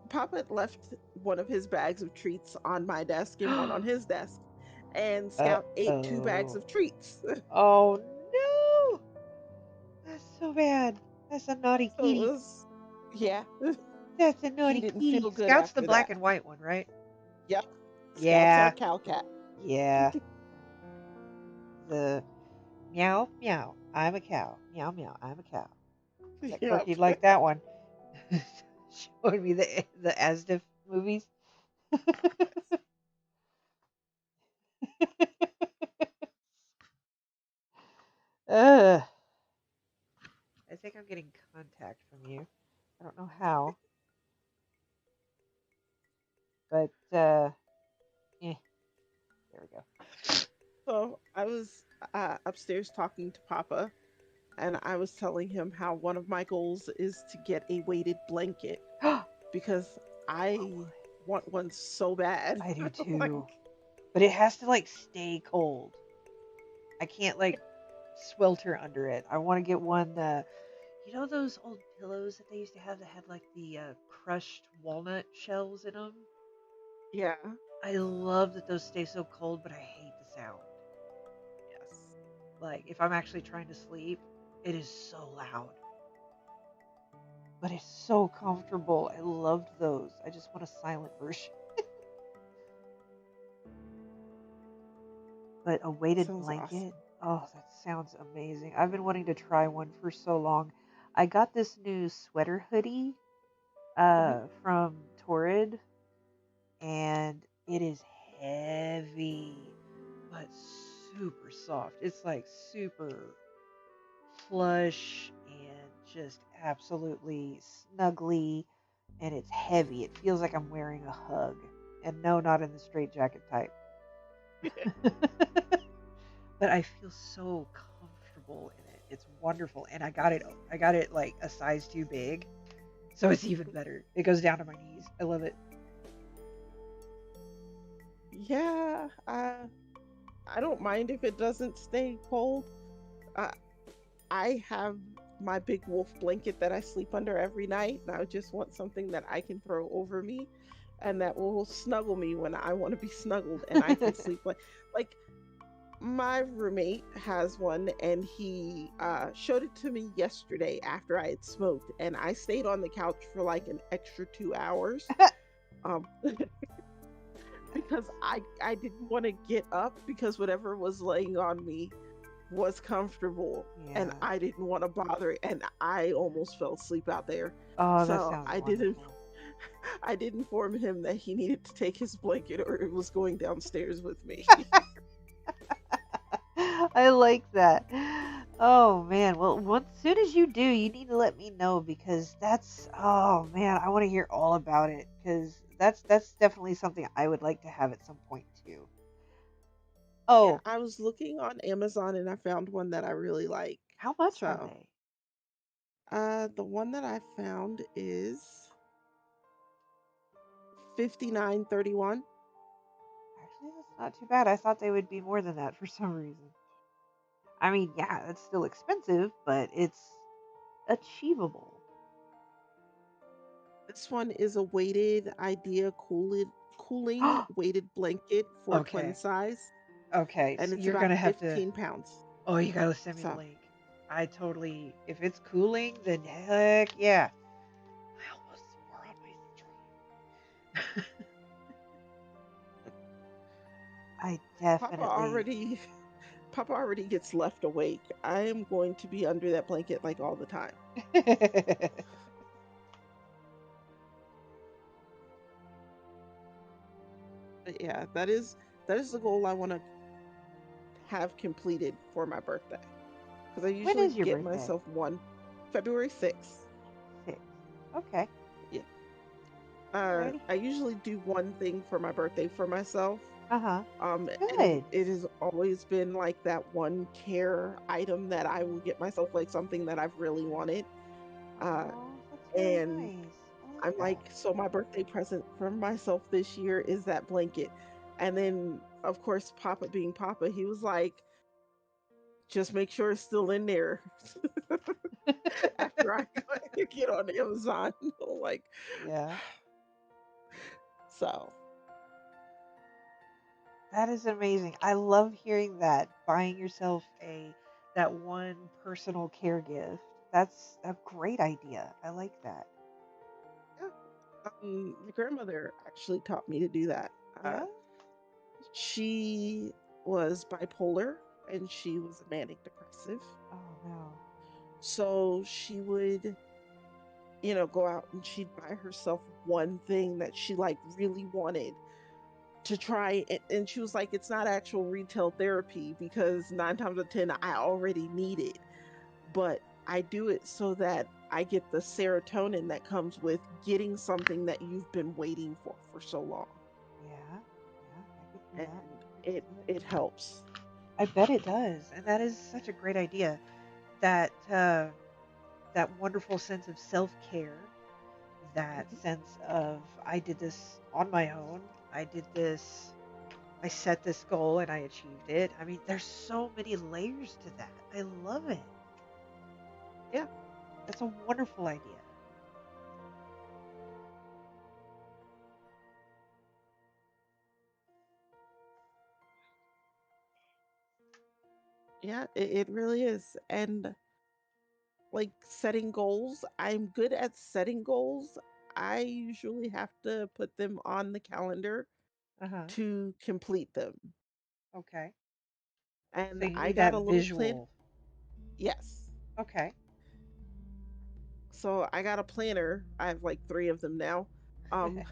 Papa left one of his bags of treats on my desk and one on his desk. And Scout ate 2 bags of treats. Oh no! That's so bad. That's a naughty kitty. Yeah. That's a naughty kitty. Scout's the black and white one, right? Yep. Yeah. Scout's our cow cat. Yeah. The meow, meow, I'm a cow. Meow, meow, I'm a cow. You'd like that one. Showing me the Asdif movies. I think I'm getting contact from you. I don't know how. But, there we go. So I was upstairs talking to Papa, and I was telling him how one of my goals is to get a weighted blanket I because I want one so bad. do Like, too. But it has to like stay cold. I can't like swelter under it. I want to get one you know those old pillows that they used to have that had like the crushed walnut shells in them? yeah, I love that those stay so cold, but I hate the sound. yes. Like if I'm actually trying to sleep, it is so loud. But it's so comfortable. I loved those. I just want a silent version. But a weighted Sounds awesome. blanket? Oh, that sounds amazing. I've been wanting to try one for so long. I got this new sweater hoodie Hmm. from Torrid, and it is heavy but super soft. It's like super plush and just absolutely snuggly, and it's heavy. It feels like I'm wearing a hug. And no, not in the straight jacket type. But I feel so comfortable in it. It's wonderful. And I got it like a size too big. So it's even better. It goes down to my knees. I love it. Yeah, I don't mind if it doesn't stay cold. Uh, I have my big wolf blanket that I sleep under every night, and I just want something that I can throw over me and that will snuggle me when I want to be snuggled and I can sleep like my roommate has one and he showed it to me yesterday after I had smoked and I stayed on the couch for like an extra 2 hours um because I didn't want to get up because whatever was laying on me was comfortable and Yeah. I didn't want to bother and I almost fell asleep out there. Oh, that So sounds I didn't wonderful. I did inform him that he needed to take his blanket or it was going downstairs with me. I like that. Oh man. Well, once soon as you do, you need to let me know because that's oh man, I want to hear all about it because that's definitely something I would like to have at some point too. Yeah, Oh, I was looking on Amazon and I found one that I really like. how much are So, they? the one that I found is 59.31. Actually, that's not too bad. I thought they would be more than that for some reason. I mean, yeah, it's still expensive, but it's achievable. This one is a weighted idea cooling weighted blanket for twin Okay. size Okay, and so it's you're about gonna have to. 15 pounds. Oh, you gotta send me the So, link. I totally. If it's cooling, then heck yeah. I almost swore on my stream. I Papa definitely. already Papa already gets left awake. I am going to be under that blanket like all the time. But yeah, that is the goal I want to have completed for my birthday. Because I When usually is your get birthday? myself one February 6th. 6th. Okay. Yeah. Alrighty. I usually do one thing for my birthday for myself. Uh huh. And Good. it has always been like that one care item that I will get myself like something that I've really wanted. Uh, Oh, that's really and nice. I like I'm like, that. so my birthday present for myself this year is that blanket. And then, of course, Papa being Papa, he was like, just make sure it's still in there after I get on Amazon. Like, Yeah. so That is amazing. I love hearing that. Buying yourself a that one personal care gift. That's a great idea. I like that. yeah. My grandmother actually taught me to do that. Yeah? She was bipolar and she was a manic depressive. Oh no. So she would, go out and she'd buy herself one thing that she like really wanted to try. And she was like, it's not actual retail therapy because 9 times out of 10, I already need it. But I do it so that I get the serotonin that comes with getting something that you've been waiting for so long. Yeah. Yeah, I could see And that. I could it see it. it helps. I bet it does, and that is such a great idea. That that wonderful sense of self care, that Mhm. sense of I did this on my own. I did this. I set this goal and I achieved it. I mean, there's so many layers to that. I love it. Yeah, That's a wonderful idea. yeah, it really is. And like setting goals, I'm good at setting goals. I usually have to put them on the calendar Uh huh. to complete them. Okay. So And you I need got that a little plan. visual. Yes. Okay. So I got a planner. I have like three of them now. Um,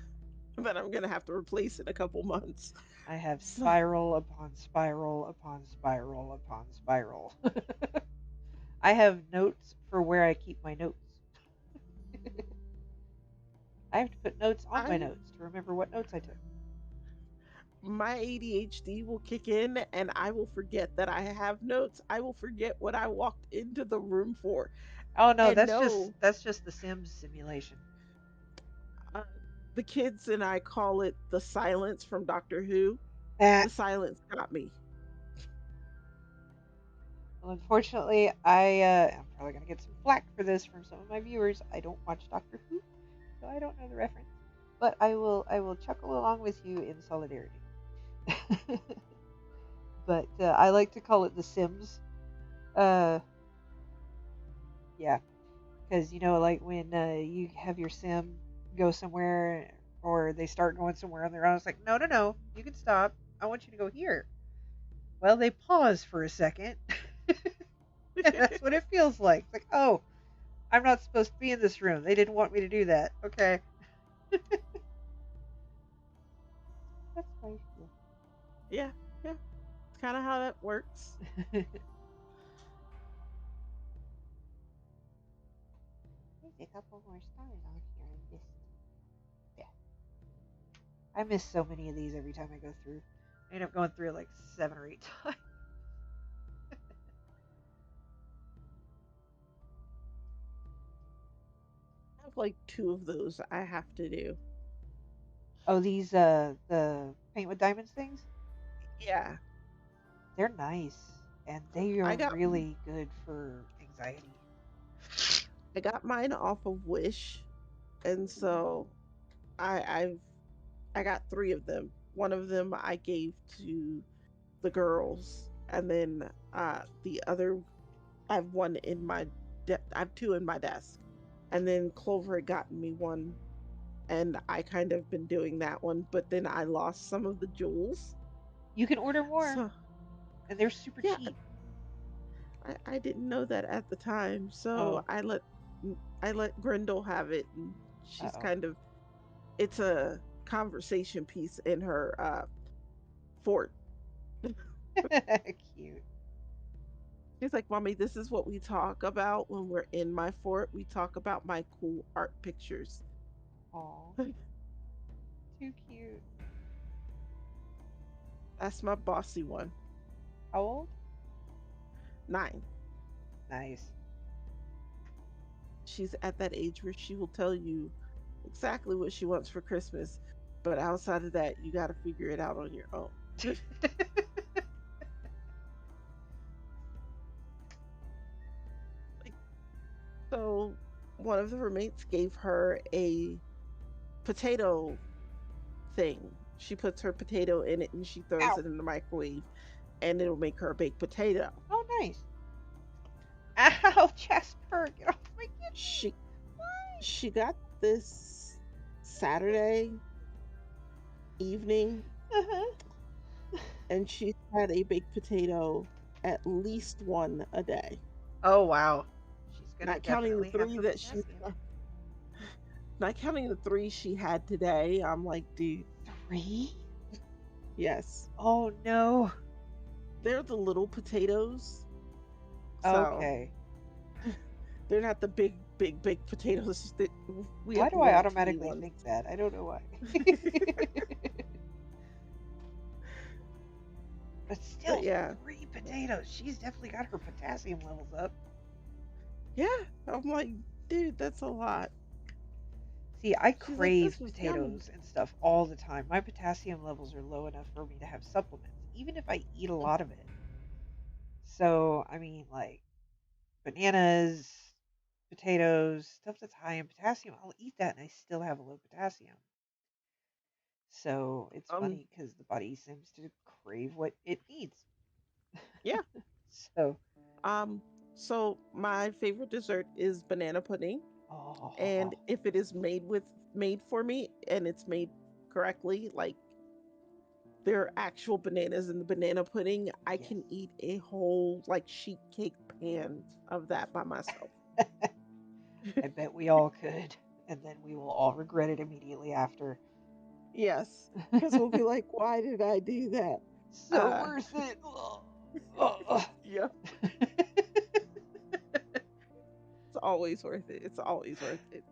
but I'm gonna have to replace in a couple months. I have So spiral upon spiral upon spiral upon spiral. I have notes for where I keep my notes. I have to put notes on my I notes to remember what notes I took. my ADHD will kick in and I will forget that I have notes. I will forget what I walked into the room for. Oh no, And that's no, that's just the Sims simulation. uh, the kids and I call it the silence from Doctor Who. Ah, The silence got me. well, unfortunately, I'm probably gonna get some flack for this from some of my viewers. I don't watch Doctor Who, so I don't know the reference. But I will chuckle along with you in solidarity. But I like to call it the Sims. Uh, yeah, because like when you have your Sim go somewhere or they start going somewhere on their own, it's like, no, no, no, you can stop. I want you to go here. Well, they pause for a second. That's what it feels like. It's like, oh, I'm not supposed to be in this room. They didn't want me to do that. Okay. That's how I Yeah, yeah. It's kind of how that works. feel. There's a couple more stars on here. Yeah. I miss so many of these every time I go through. I end up going through like 7 or 8 times. I have like two of those I have to do. Oh, these the paint with diamonds things? Yeah, They're nice and they I are got really good for anxiety. I got mine off of Wish, and so I've I got three of them. One of them I gave to the girls, and then the other I have one in my I have two in my desk, and then Clover had gotten me one, and I kind of been doing that one, but then I lost some of the jewels. You can order more So and they're super yeah, cheap. I didn't know that at the time, so Oh, I let Grendel have it, and she's uh-oh. kind of it's a conversation piece in her fort. Cute. She's like, Mommy, this is what we talk about when we're in my fort. We talk about my cool art pictures. Aw, too cute. That's my bossy one. How old? 9. Nice. She's at that age where she will tell you exactly what she wants for Christmas. But outside of that, you got to figure it out on your own. Like, so, one of the roommates gave her a potato thing. She puts her potato in it and she throws Ow. it in the microwave, and it'll make her a baked potato. Oh, nice. Ow, Jasper, get off my kid. She Why? she got this Saturday evening, Uh-huh. and she had a baked potato at least one a day. Oh wow. She's gonna Not counting the definitely have three some that she potassium. not counting the three she had today. I'm like, dude, 3? yes. Oh no. They're the little potatoes. So Okay. they're not the big baked potatoes that we Why have the do I little teeny automatically ones. think that? I don't know why. But still, But yeah, 3 potatoes. She's definitely got her potassium levels up. yeah. I'm like, dude, that's a lot. See, I She's like, this crave was yummy. potatoes and stuff all the time. My potassium levels are low enough for me to have supplements, even if I eat a lot of it. So, I mean, like bananas, potatoes, stuff that's high in potassium, I'll eat that and I still have a low potassium. So it's Um, funny because the body seems to crave what it needs. yeah. So, Um, so my favorite dessert is banana pudding, and oh, if it is made for me and it's made correctly, like there are actual bananas in the banana pudding, I yes. can eat a whole like sheet cake pan of that by myself. I bet we all could. And then we will all regret it immediately after. Yes, because we'll be like, why did I do that? So worth it. Ugh. Yeah, it's always worth it. It's always worth it.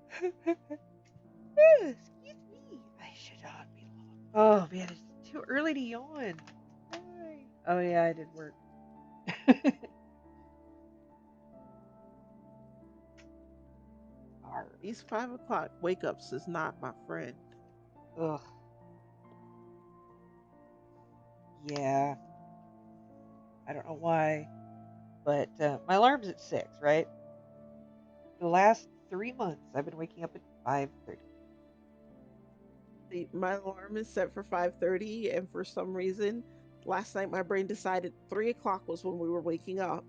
Excuse me. I should not be long. Oh man, it's too early to yawn. Why? Oh yeah, I did work. Arr. These 5 o'clock wake ups is not my friend. Ugh. Yeah. I don't know why, but my alarm's at 6, right? The last 3 months, I've been waking up at 5:30. My alarm is set for 5:30, and for some reason, last night my brain decided 3 o'clock was when we were waking up,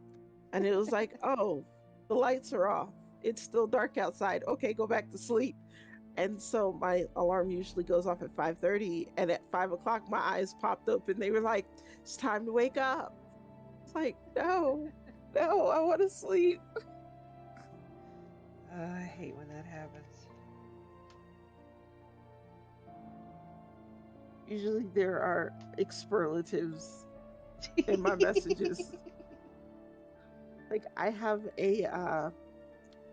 and it was like, oh, the lights are off. It's still dark outside. Okay, go back to sleep. And so my alarm usually goes off at 5:30, and at 5 o'clock my eyes popped up, and they were like, "It's time to wake up." It's like, no, no, I want to sleep. I hate when that happens. Usually there are expletives in my messages. Like I have a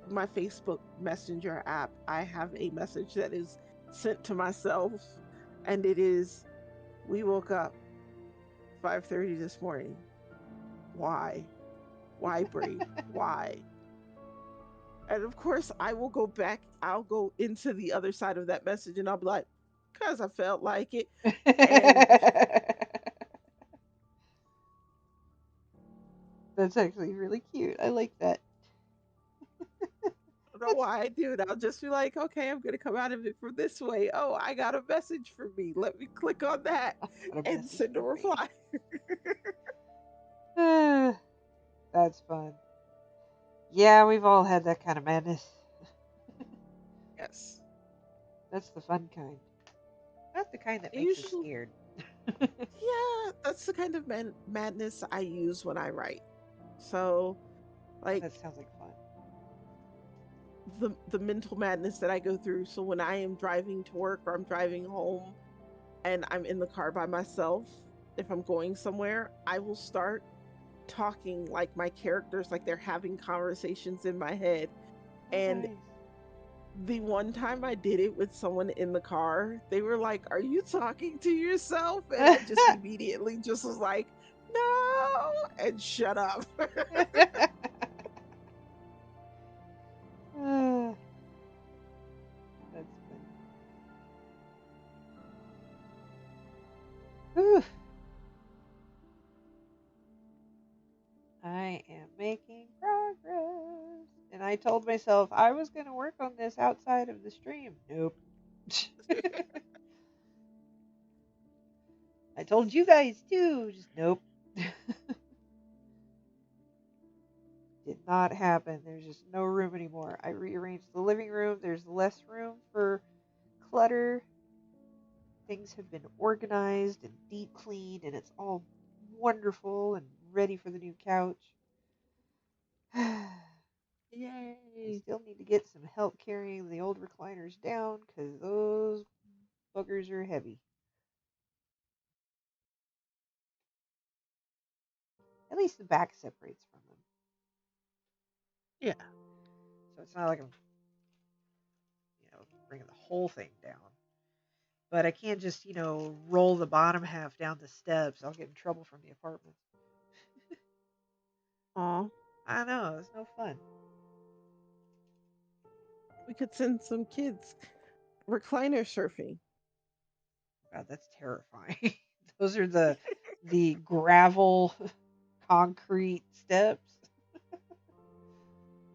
my Facebook Messenger app, I have a message that is sent to myself, and it is, "We woke up 5:30 this morning. Why? Why, Bree? Why?" And of course, I will go back. I'll go into the other side of that message, and I'll be like, "Cause I felt like it." And That's actually really cute. I like that. I don't know That's why I do it. I'll just be like, "Okay, I'm gonna come out of it from this way. Oh, I got a message for me. Let me click on that got a and message send a for me. reply." That's fun. Yeah, we've all had that kind of madness. Yes. That's the fun kind. Not the kind that makes us Usually, scared. yeah, that's the kind of madness I use when I write. So, like That sounds like fun. the mental madness that I go through. So when I am driving to work or I'm driving home and I'm in the car by myself, if I'm going somewhere, I will start talking like my characters, like they're having conversations in my head. Oh, And nice. the one time I did it with someone in the car, they were like, "Are you talking to yourself?" And I just immediately just was like, "No," and shut up. That's funny. Whew. I am making progress. And I told myself I was going to work on this outside of the stream. Nope. I told you guys too. Just nope. Did not happen. There's just no room anymore. I rearranged the living room. There's less room for clutter. Things have been organized and deep cleaned, and it's all wonderful and ready for the new couch. I Yay. still need to get some help carrying the old recliners down because those boogers are heavy. At least the back separates from them, Yeah. so it's not like I'm, bringing the whole thing down. but I can't just, roll the bottom half down the steps. I'll get in trouble from the apartment. Aw, I know, it's no fun. we could send some kids recliner surfing. God, that's terrifying. Those are the gravel concrete steps.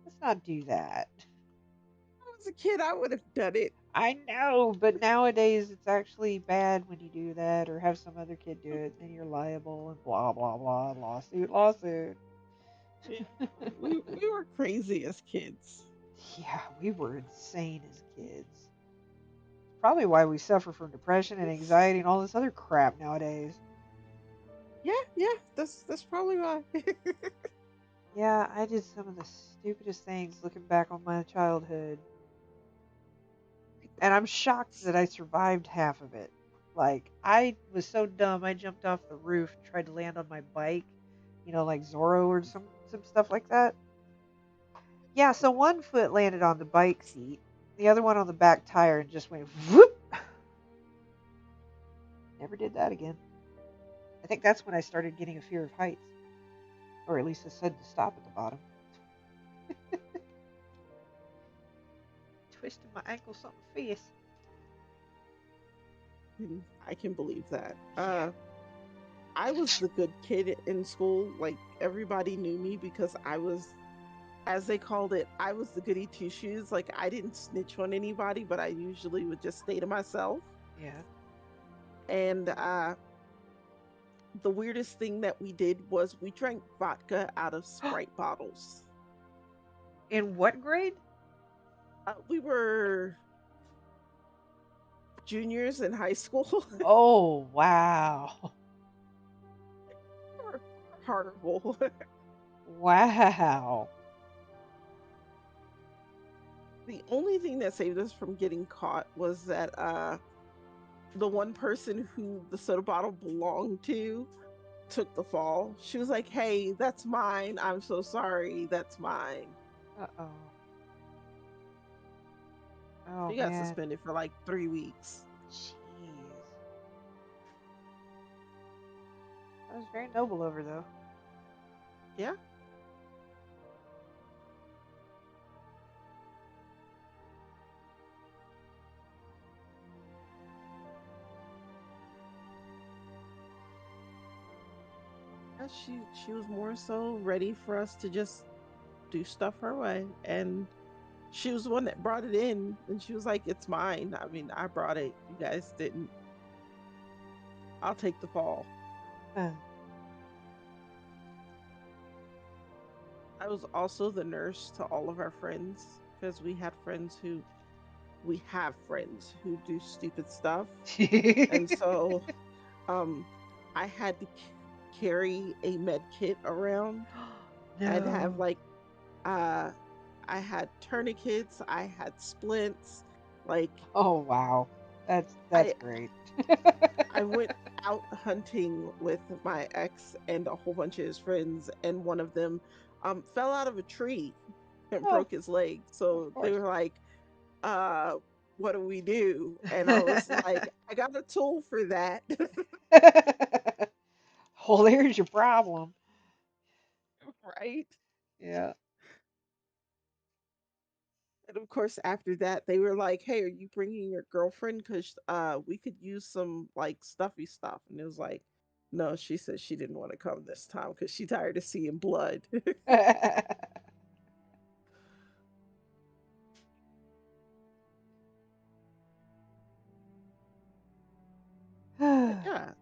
Let's not do that. When I was a kid, I would have done it. I know, but nowadays it's actually bad when you do that or have some other kid do it. Then you're liable and blah blah blah. Lawsuit, lawsuit. We were crazy as kids. Yeah, we were insane as kids. Probably why we suffer from depression and anxiety and all this other crap nowadays. Yeah, that's probably why. Yeah, I did some of the stupidest things looking back on my childhood. And I'm shocked that I survived half of it. Like, I was so dumb, I jumped off the roof, tried to land on my bike, like Zorro or some stuff like that. Yeah, so one foot landed on the bike seat, the other one on the back tire, and just went whoop. Never did that again. I think that's when I started getting a fear of heights. Or at least it said to stop at the bottom. Twisted my ankle something fierce. I can believe that. I was the good kid in school. Like everybody knew me because I was, as they called it, I was the goody two shoes. Like I didn't snitch on anybody, but I usually would just stay to myself. Yeah. And the weirdest thing that we did was we drank vodka out of Sprite bottles. In what grade? We were juniors in high school. Oh, wow. Horrible. Wow. The only thing that saved us from getting caught was that the one person who the soda bottle belonged to took the fall. She was like, "Hey, that's mine. I'm so sorry. That's mine." Uh-oh. Oh, She got man. suspended for like 3 weeks. Jeez. That was very noble of her, though. Yeah. She was more so ready for us to just do stuff her way, and she was the one that brought it in, and she was like, "It's mine. I mean, I brought it. You guys didn't. I'll take the fall." Huh. I was also the nurse to all of our friends because we have friends who do stupid stuff. And so I had to carry a med kit around. I'd have No. like I had tourniquets, I had splints, like Oh, wow. That's I great. I went out hunting with my ex and a whole bunch of his friends, and one of them fell out of a tree and Oh, broke his leg. So of they course. were like, what do we do? And I was like, I got a tool for that. Well, there's your problem. Right? Yeah. And of course, after that, they were like, "Hey, are you bringing your girlfriend? Because we could use some like stuffy stuff." And it was like, "No," she said she didn't want to come this time because she's tired of seeing blood. Yeah,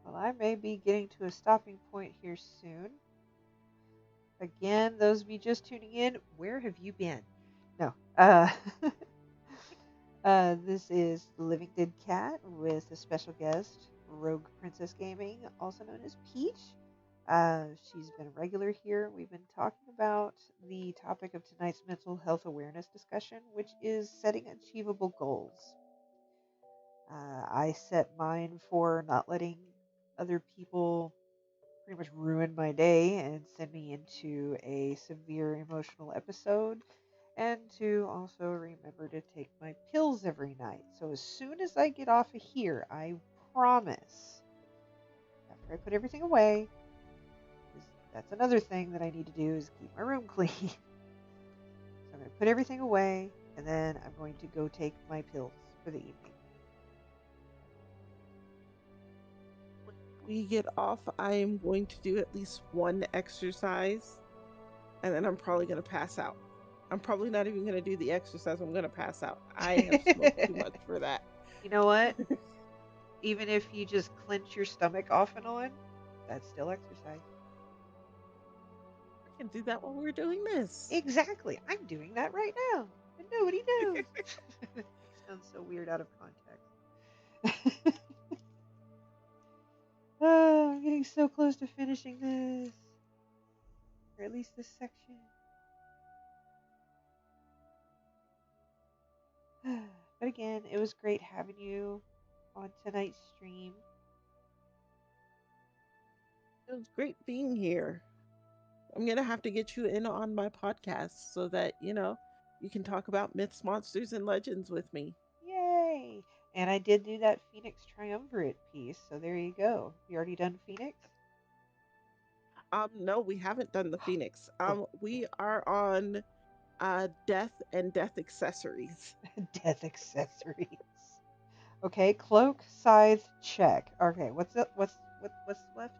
Well, I may be getting to a stopping point here soon. Again, those of you just tuning in, where have you been? No. This is the Living Dead Cat with a special guest, Rogue Princess Gaming, also known as Peach. She's been a regular here. We've been talking about the topic of tonight's mental health awareness discussion, which is setting achievable goals. I set mine for not letting other people pretty much ruin my day and send me into a severe emotional episode. and to also remember to take my pills every night. So as soon as I get off of here, I promise, after I put everything away, 'cause that's another thing that I need to do is keep my room clean. So I'm going to put everything away, and then I'm going to go take my pills for the evening. When we get off, I am going to do at least one exercise, and then I'm probably going to pass out. I'm probably not even going to do the exercise. I'm going to pass out. I have smoked too much for that. You know what? Even if you just clench your stomach off and on, that's still exercise. I can do that while we're doing this. Exactly. I'm doing that right now, and nobody knows. Sounds so weird out of context. Oh, I'm getting so close to finishing this, or at least this section. But again, it was great having you on tonight's stream. It was great being here. I'm going to have to get you in on my podcast so that, you can talk about myths, monsters, and legends with me. Yay! And I did do that Phoenix Triumvirate piece, so there you go. You already done Phoenix? No, we haven't done the Phoenix. Oh. We are on death and death accessories. Death accessories. Okay, cloak, scythe, check. Okay, what's left?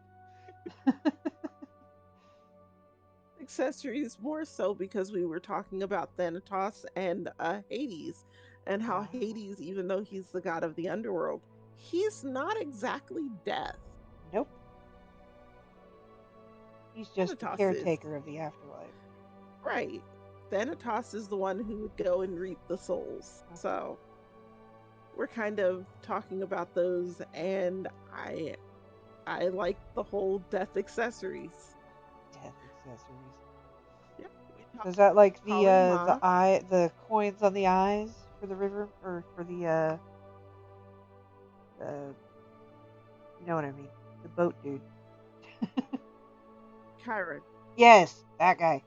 Accessories more so because we were talking about Thanatos and Hades, and how Wow. Hades, even though he's the god of the underworld, he's not exactly death. Nope. He's just the Thanatos caretaker of the afterlife. Right. Thanatos is the one who would go and reap the souls. So we're kind of talking about those, and I like the whole death accessories. Death accessories. Yep. Is that like Kalima. the coins on the eyes for the river, or for the you know what I mean? The boat dude. Chiron. Yes, that guy.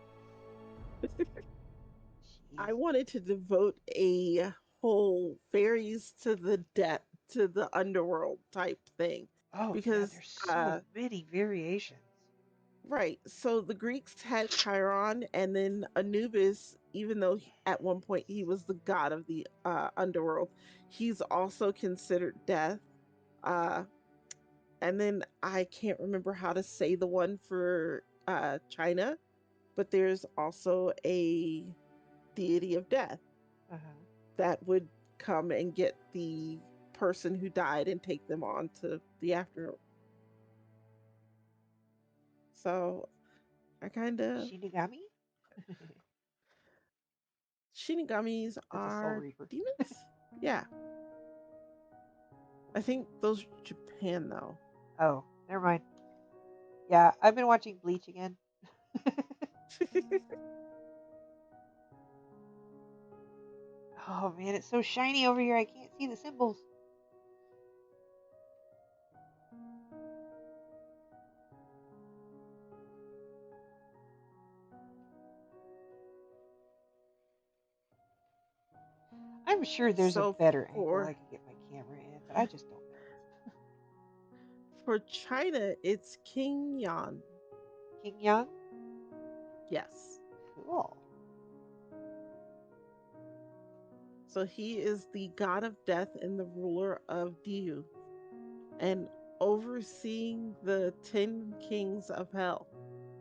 I wanted to devote a whole fairies to the underworld type thing. Oh, Because yeah, there's so many variations. right, so the Greeks had Chiron, and then Anubis, even though at one point he was the god of the underworld, he's also considered death. And then I can't remember how to say the one for China, but there's also a deity of death that would come and get the person who died and take them on to the after. So I kind of Shinigami? Shinigamis That's a Soul are Reaper. demons. Yeah, I think those are Japan though. Oh, never mind. Yeah, I've been watching Bleach again. Oh man, it's so shiny over here. I can't see the symbols. I'm sure there's a So better angle for I could get my camera in, but I just don't know. for China, it's King Yan. King Yang? Yes. Cool. So he is the god of death and the ruler of Diu, and overseeing the 10 kings of hell.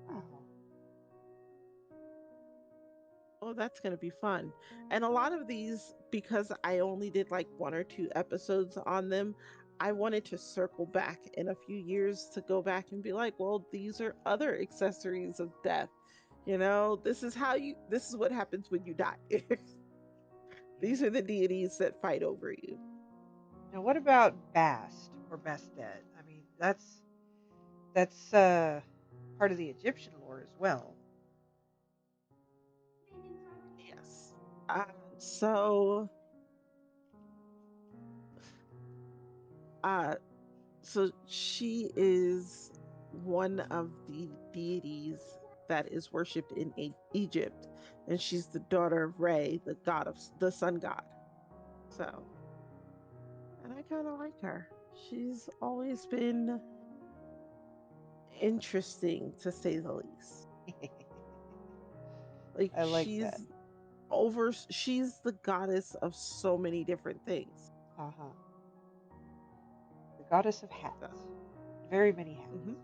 Wow. Oh, that's going to be fun. And a lot of these, because I only did like 1 or 2 episodes on them, I wanted to circle back in a few years to go back and be like, well, these are other accessories of death. This is what happens when you die. These are the deities that fight over you. Now, what about Bast or Bastet? I mean, that's part of the Egyptian lore as well. Yes. So, so she is one of the deities that is worshipped in Egypt, and she's the daughter of Re, the god of the sun god. So, and I kind of like her. She's always been interesting to say the least. Like I like that. she's the goddess of so many different things. Uh huh. The goddess of hats. So, Very many hats. mhm.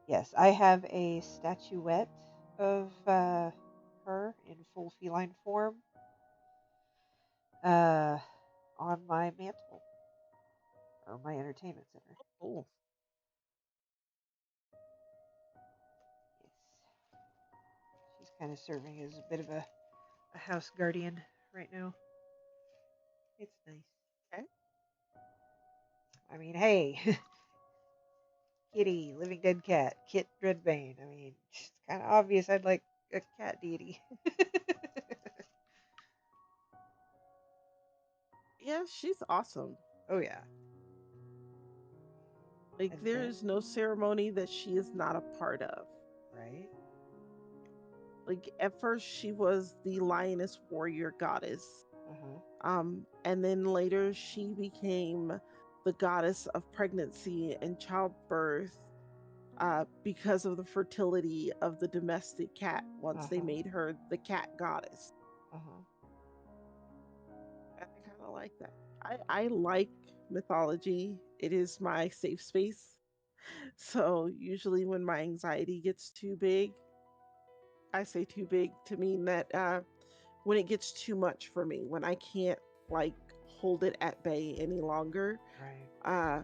Yes, I have a statuette of her in full feline form uh, on my mantle or my entertainment center. Oh, Yes, she's kind of serving as a bit of a house guardian right now. It's nice. okay. I mean, hey, Kitty, living dead cat, Kit Dreadbane. I mean, it's kind of obvious I'd like a cat deity. Yeah, she's awesome. Oh yeah, Like and there then is no ceremony that she is not a part of. right. Like at first she was the lioness warrior goddess. Uh huh. And then later she became the goddess of pregnancy and childbirth because of the fertility of the domestic cat once Uh they huh. made her the cat goddess. Uh huh. And I kind of like that. I like mythology, it is my safe space. So usually when my anxiety gets too big, I say too big to mean that when it gets too much for me, when I can't like hold it at bay any longer, Right. uh,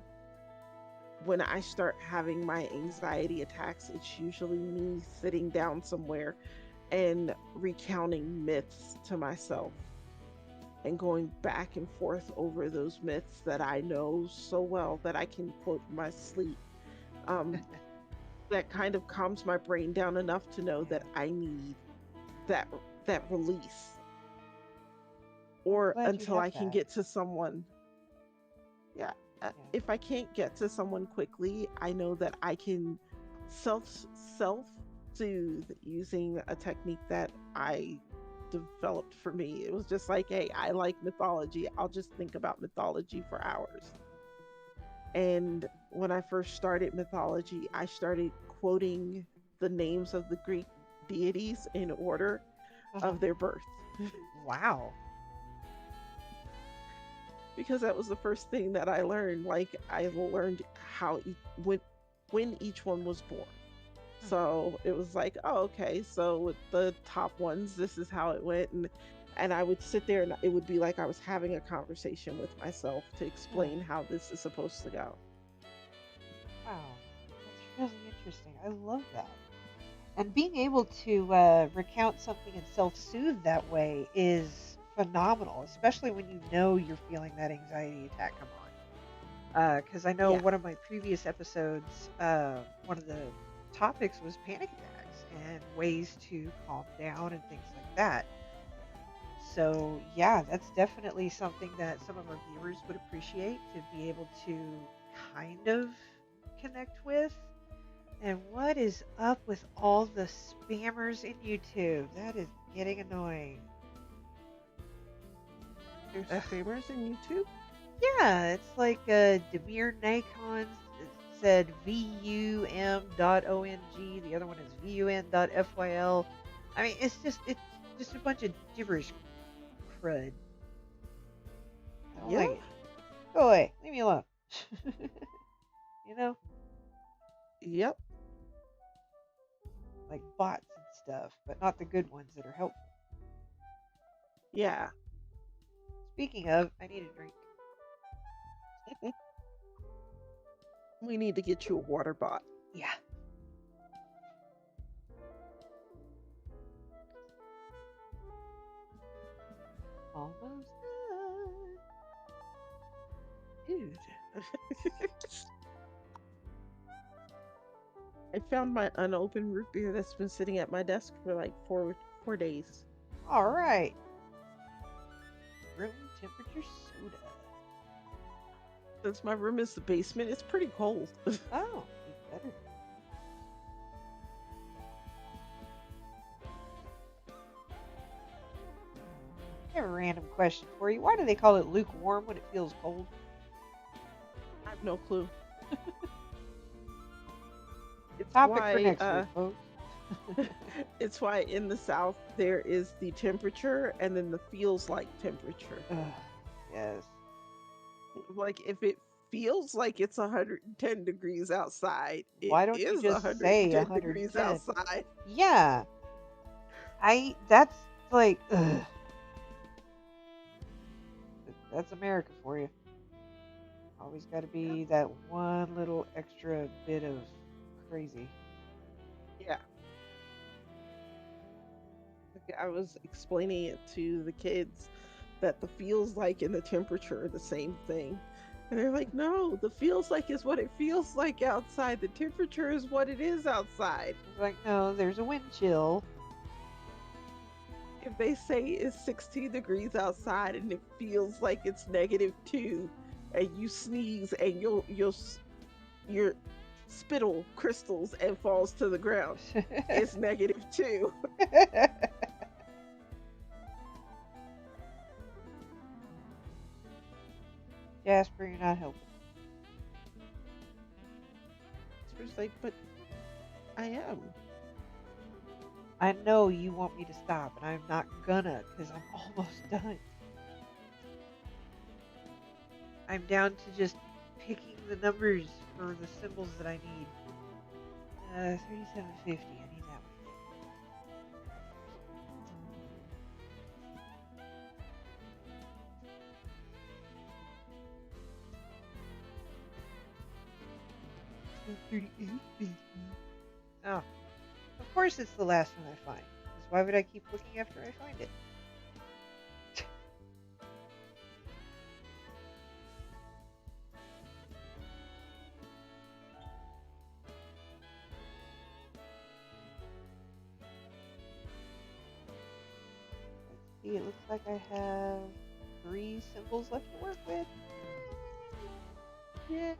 when I start having my anxiety attacks, it's usually me sitting down somewhere and recounting myths to myself and going back and forth over those myths that I know so well that I can quote in my sleep. Um, that kind of calms my brain down enough to know that I need that that release, or Glad you until have I can that. get to someone. Yeah, Yeah. if I can't get to someone quickly, I know that I can self soothe using a technique that I developed for me. It was just like, hey, I like mythology. I'll just think about mythology for hours. And when I first started mythology, I started quoting the names of the Greek deities in order Uh-huh. of their birth. Wow. Because that was the first thing that I learned. Like I learned how when each one was born. So it was like, oh, okay. So with the top ones, this is how it went, and I would sit there and it would be like I was having a conversation with myself to explain how this is supposed to go. Wow. That's really interesting. I love that. And being able to recount something and self-soothe that way is phenomenal, especially when you know you're feeling that anxiety attack come on. Because I know Yeah. one of my previous episodes, one of the topics was panic attacks and ways to calm down and things like that. So yeah, that's definitely something that some of our viewers would appreciate to be able to kind of connect with. And what is up with all the spammers in YouTube? That is getting annoying. There's Ugh. spammers in YouTube. Yeah, it's like Demir Nikon said VUM.ONG. The other one is VUN.FYL. I mean, it's just a bunch of gibberish crud. I don't like Yeah. it. Go away. Leave me alone. You know, Yep. like bots and stuff, but not the good ones that are helpful. Yeah. Speaking of, I need a drink. We need to get you a water bot. Yeah. Almost done. Dude. I found my unopened root beer that's been sitting at my desk for like four days. All right. Room temperature soda. Since my room is the basement, it's pretty cold. Oh, you better. have a random question for you. Why do they call it lukewarm when it feels cold? I have no clue. It's Topic for why next week, folks. it's why in the South there is the temperature and then the feels like temperature. Ugh, yes. Like if it feels like it's 110 degrees outside, it Why don't you is just say 110 degrees 110? outside. Yeah. That's like, ugh. That's America for you. Always got to be that one little extra bit of crazy. Yeah. Okay, I was explaining it to the kids that the feels like and the temperature are the same thing. And they're like, no, the feels like is what it feels like outside. The temperature is what it is outside. It's like, no, there's a wind chill. If they say it's 16 degrees outside and it feels like it's -2, and you sneeze and your spittle crystals and falls to the ground, it's -2. Jasper, you're not helping. It's like, but I am. I know you want me to stop, and I'm not gonna, because I'm almost done. I'm down to just picking the numbers for the symbols that I need. 3750, I need that one. Oh, of course it's the last one I find. Because why would I keep looking after I find it? Let's see, it looks like I have 3 symbols left to work with. Yeah.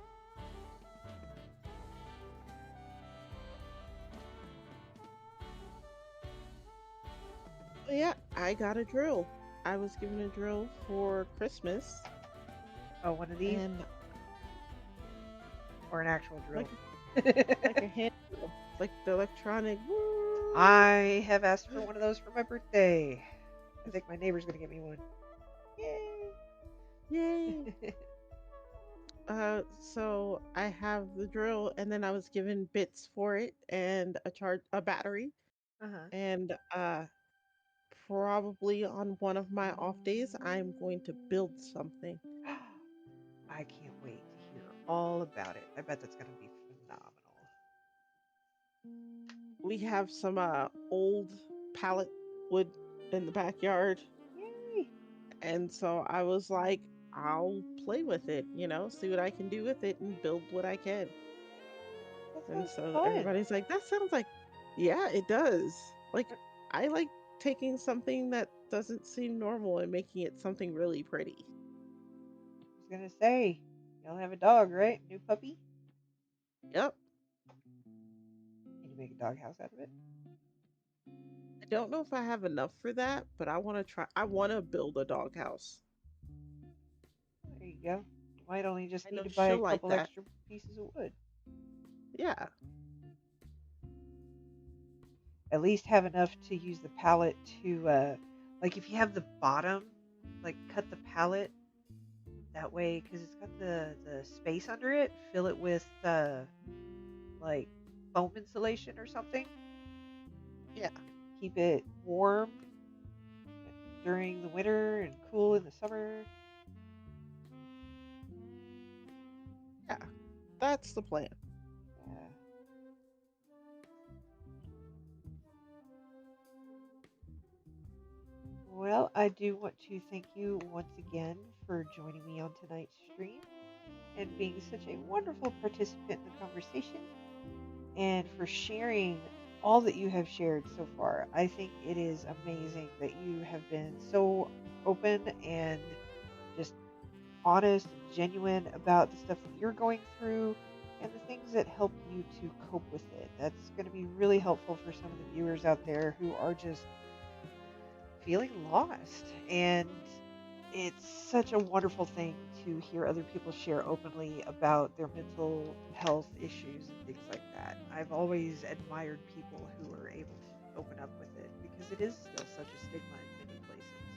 Yeah, I got a drill. I was given a drill for Christmas. Oh, one of these? And or an actual drill? like a hand drill. Like the electronic. I have asked for one of those for my birthday. I think my neighbor's gonna get me one. Yay! So I have the drill, and then I was given bits for it and a battery, Uh-huh. and probably on one of my off days, I'm going to build something. I can't wait to hear all about it. I bet that's gonna be phenomenal. We have some old pallet wood in the backyard, Yay! and so I was like, I'll play with it, see what I can do with it and build what I can. That And sounds so fun. everybody's like, that sounds like, yeah, it does. Like, I like taking something that doesn't seem normal and making it something really pretty. I was gonna say, y'all have a dog, right? New puppy? Yep. Can you make a doghouse out of it? I don't know if I have enough for that, but I want to try. I want to build a doghouse. There you go. You might only just I need know to buy a she'll like couple that. extra pieces of wood. Yeah. At least have enough to use the pallet to, like if you have the bottom, like cut the pallet that way, because it's got the space under it, fill it with, like foam insulation or something. Yeah. Keep it warm during the winter and cool in the summer. Yeah. That's the plan. Yeah. Well, I do want to thank you once again for joining me on tonight's stream and being such a wonderful participant in the conversation and for sharing all that you have shared so far. I think it is amazing that you have been so open and just honest and genuine about the stuff that you're going through and the things that help you to cope with it. That's going to be really helpful for some of the viewers out there who are just feeling lost. And it's such a wonderful thing to hear other people share openly about their mental health issues and things like that. I've always admired people who are able to open up with it because it is still such a stigma in many places.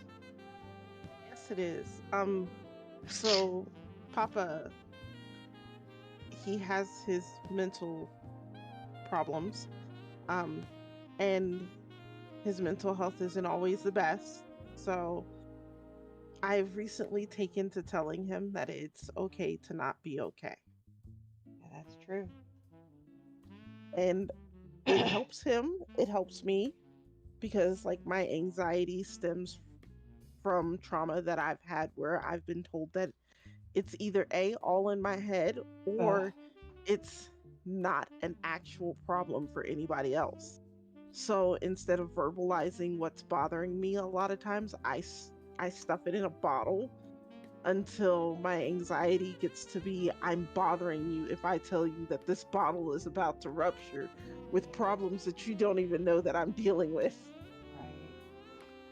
Yes, it is. So Papa, he has his mental problems, um, and his mental health isn't always the best. So I've recently taken to telling him that it's okay to not be okay. Yeah, that's true. And it helps him, it helps me because like my anxiety stems from trauma that I've had where I've been told that it's either A, all in my head, Ugh. or it's not an actual problem for anybody else. So instead of verbalizing what's bothering me, a lot of times I stuff it in a bottle until my anxiety gets to be I'm bothering you if I tell you that this bottle is about to rupture with problems that you don't even know that I'm dealing with. Right.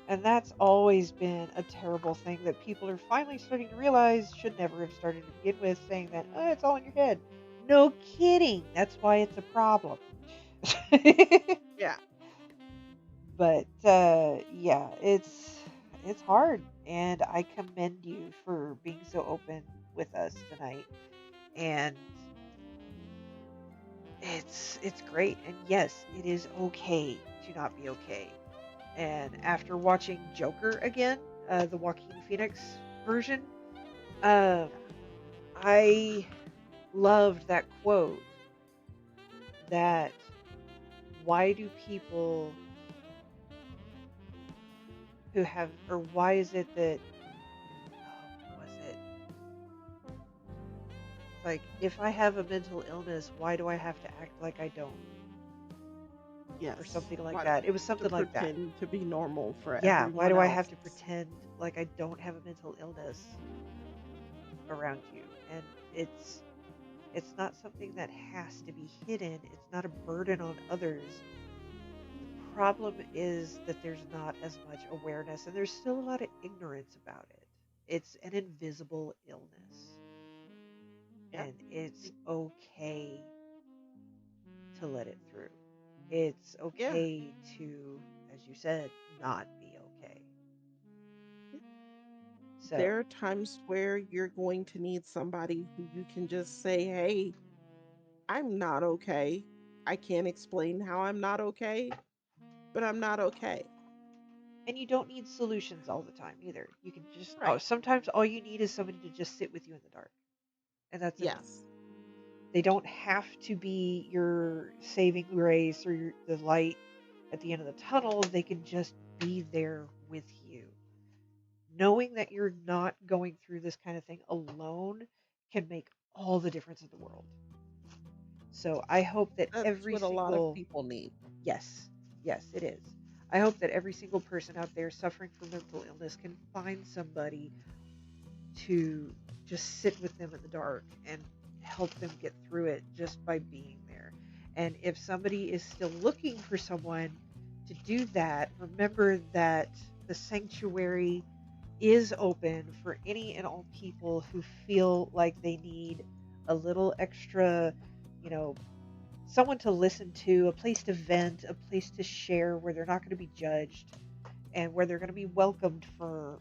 And that's always been a terrible thing that people are finally starting to realize should never have started to begin with, saying that, oh, it's all in your head. No kidding. That's why it's a problem. Yeah. But yeah, it's hard, and I commend you for being so open with us tonight. And it's great. And yes, it is okay to not be okay. And after watching Joker again, the Joaquin Phoenix version, uh, I loved that quote that why do people who have, or why is it that, oh, what was it? Like, if I have a mental illness, why do I have to act like I don't? Or Yes. something like Why that. It was to something like that. pretend to be normal for Yeah, why everyone do I else? have to pretend like I don't have a mental illness around you? And it's it's not something that has to be hidden. It's not a burden on others. The problem is that there's not as much awareness and there's still a lot of ignorance about it. It's an invisible illness. Yep. And it's okay to let it through. It's Yeah. okay to, as you said, not be okay. So, There are times where you're going to need somebody who you can just say, hey, I'm not okay. I can't explain how I'm not okay, but I'm not okay. and you don't need solutions all the time either. You can just, oh, Right. sometimes all you need is somebody to just sit with you in the dark, and that's enough. Yes. They don't have to be your saving grace or the light at the end of the tunnel. They can just be there with you. Knowing that you're not going through this kind of thing alone can make all the difference in the world. So I hope that That's every what a lot of single, people need. yes, yes, it is. I hope that every single person out there suffering from mental illness can find somebody to just sit with them in the dark and help them get through it just by being there. And if somebody is still looking for someone to do that, remember that the sanctuary is open for any and all people who feel like they need a little extra, you know, someone to listen to, a place to vent, a place to share where they're not going to be judged and where they're going to be welcomed for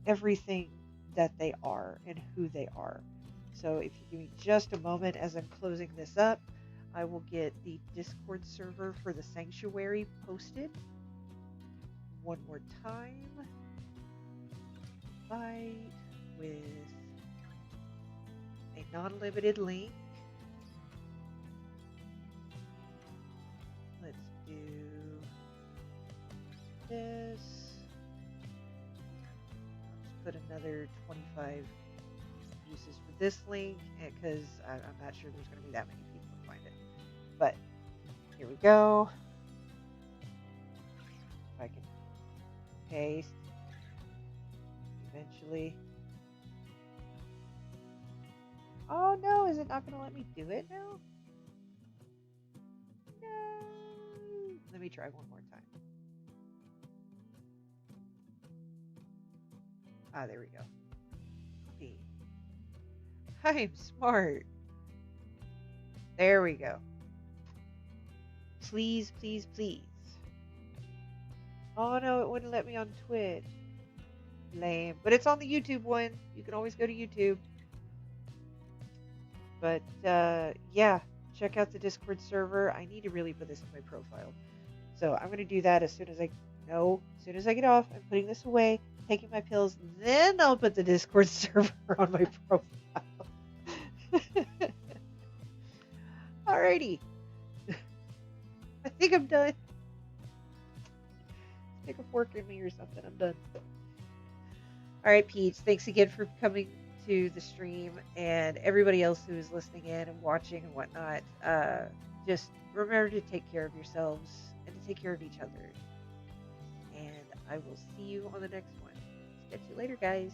everything that they are and who they are. So if you give me just a moment as I'm closing this up, I will get the Discord server for the sanctuary posted one more time. Invite with a non-limited link. Let's do this. I'll just put another 25 uses for this link because I'm not sure there's going to be that many people to find it. But here we go. If I can paste eventually. Oh no, is it not going to let me do it now? No. Let me try one more time. Ah, there we go. B. I'm smart. There we go. Please, please, please. Oh no, it wouldn't let me on Twitch. Lame. But it's on the YouTube one. You can always go to YouTube. But yeah, check out the Discord server. I need to really put this in my profile. So I'm gonna do that as soon as I get off. I'm putting this away, taking my pills, then I'll put the Discord server on my profile. Alrighty. I think I'm done. Stick a fork in me or something. I'm done. Alright, Peach. Thanks again for coming to the stream, and everybody else who is listening in and watching and whatnot. Just remember to take care of yourselves and to take care of each other. And I will see you on the next one. Catch you later, guys.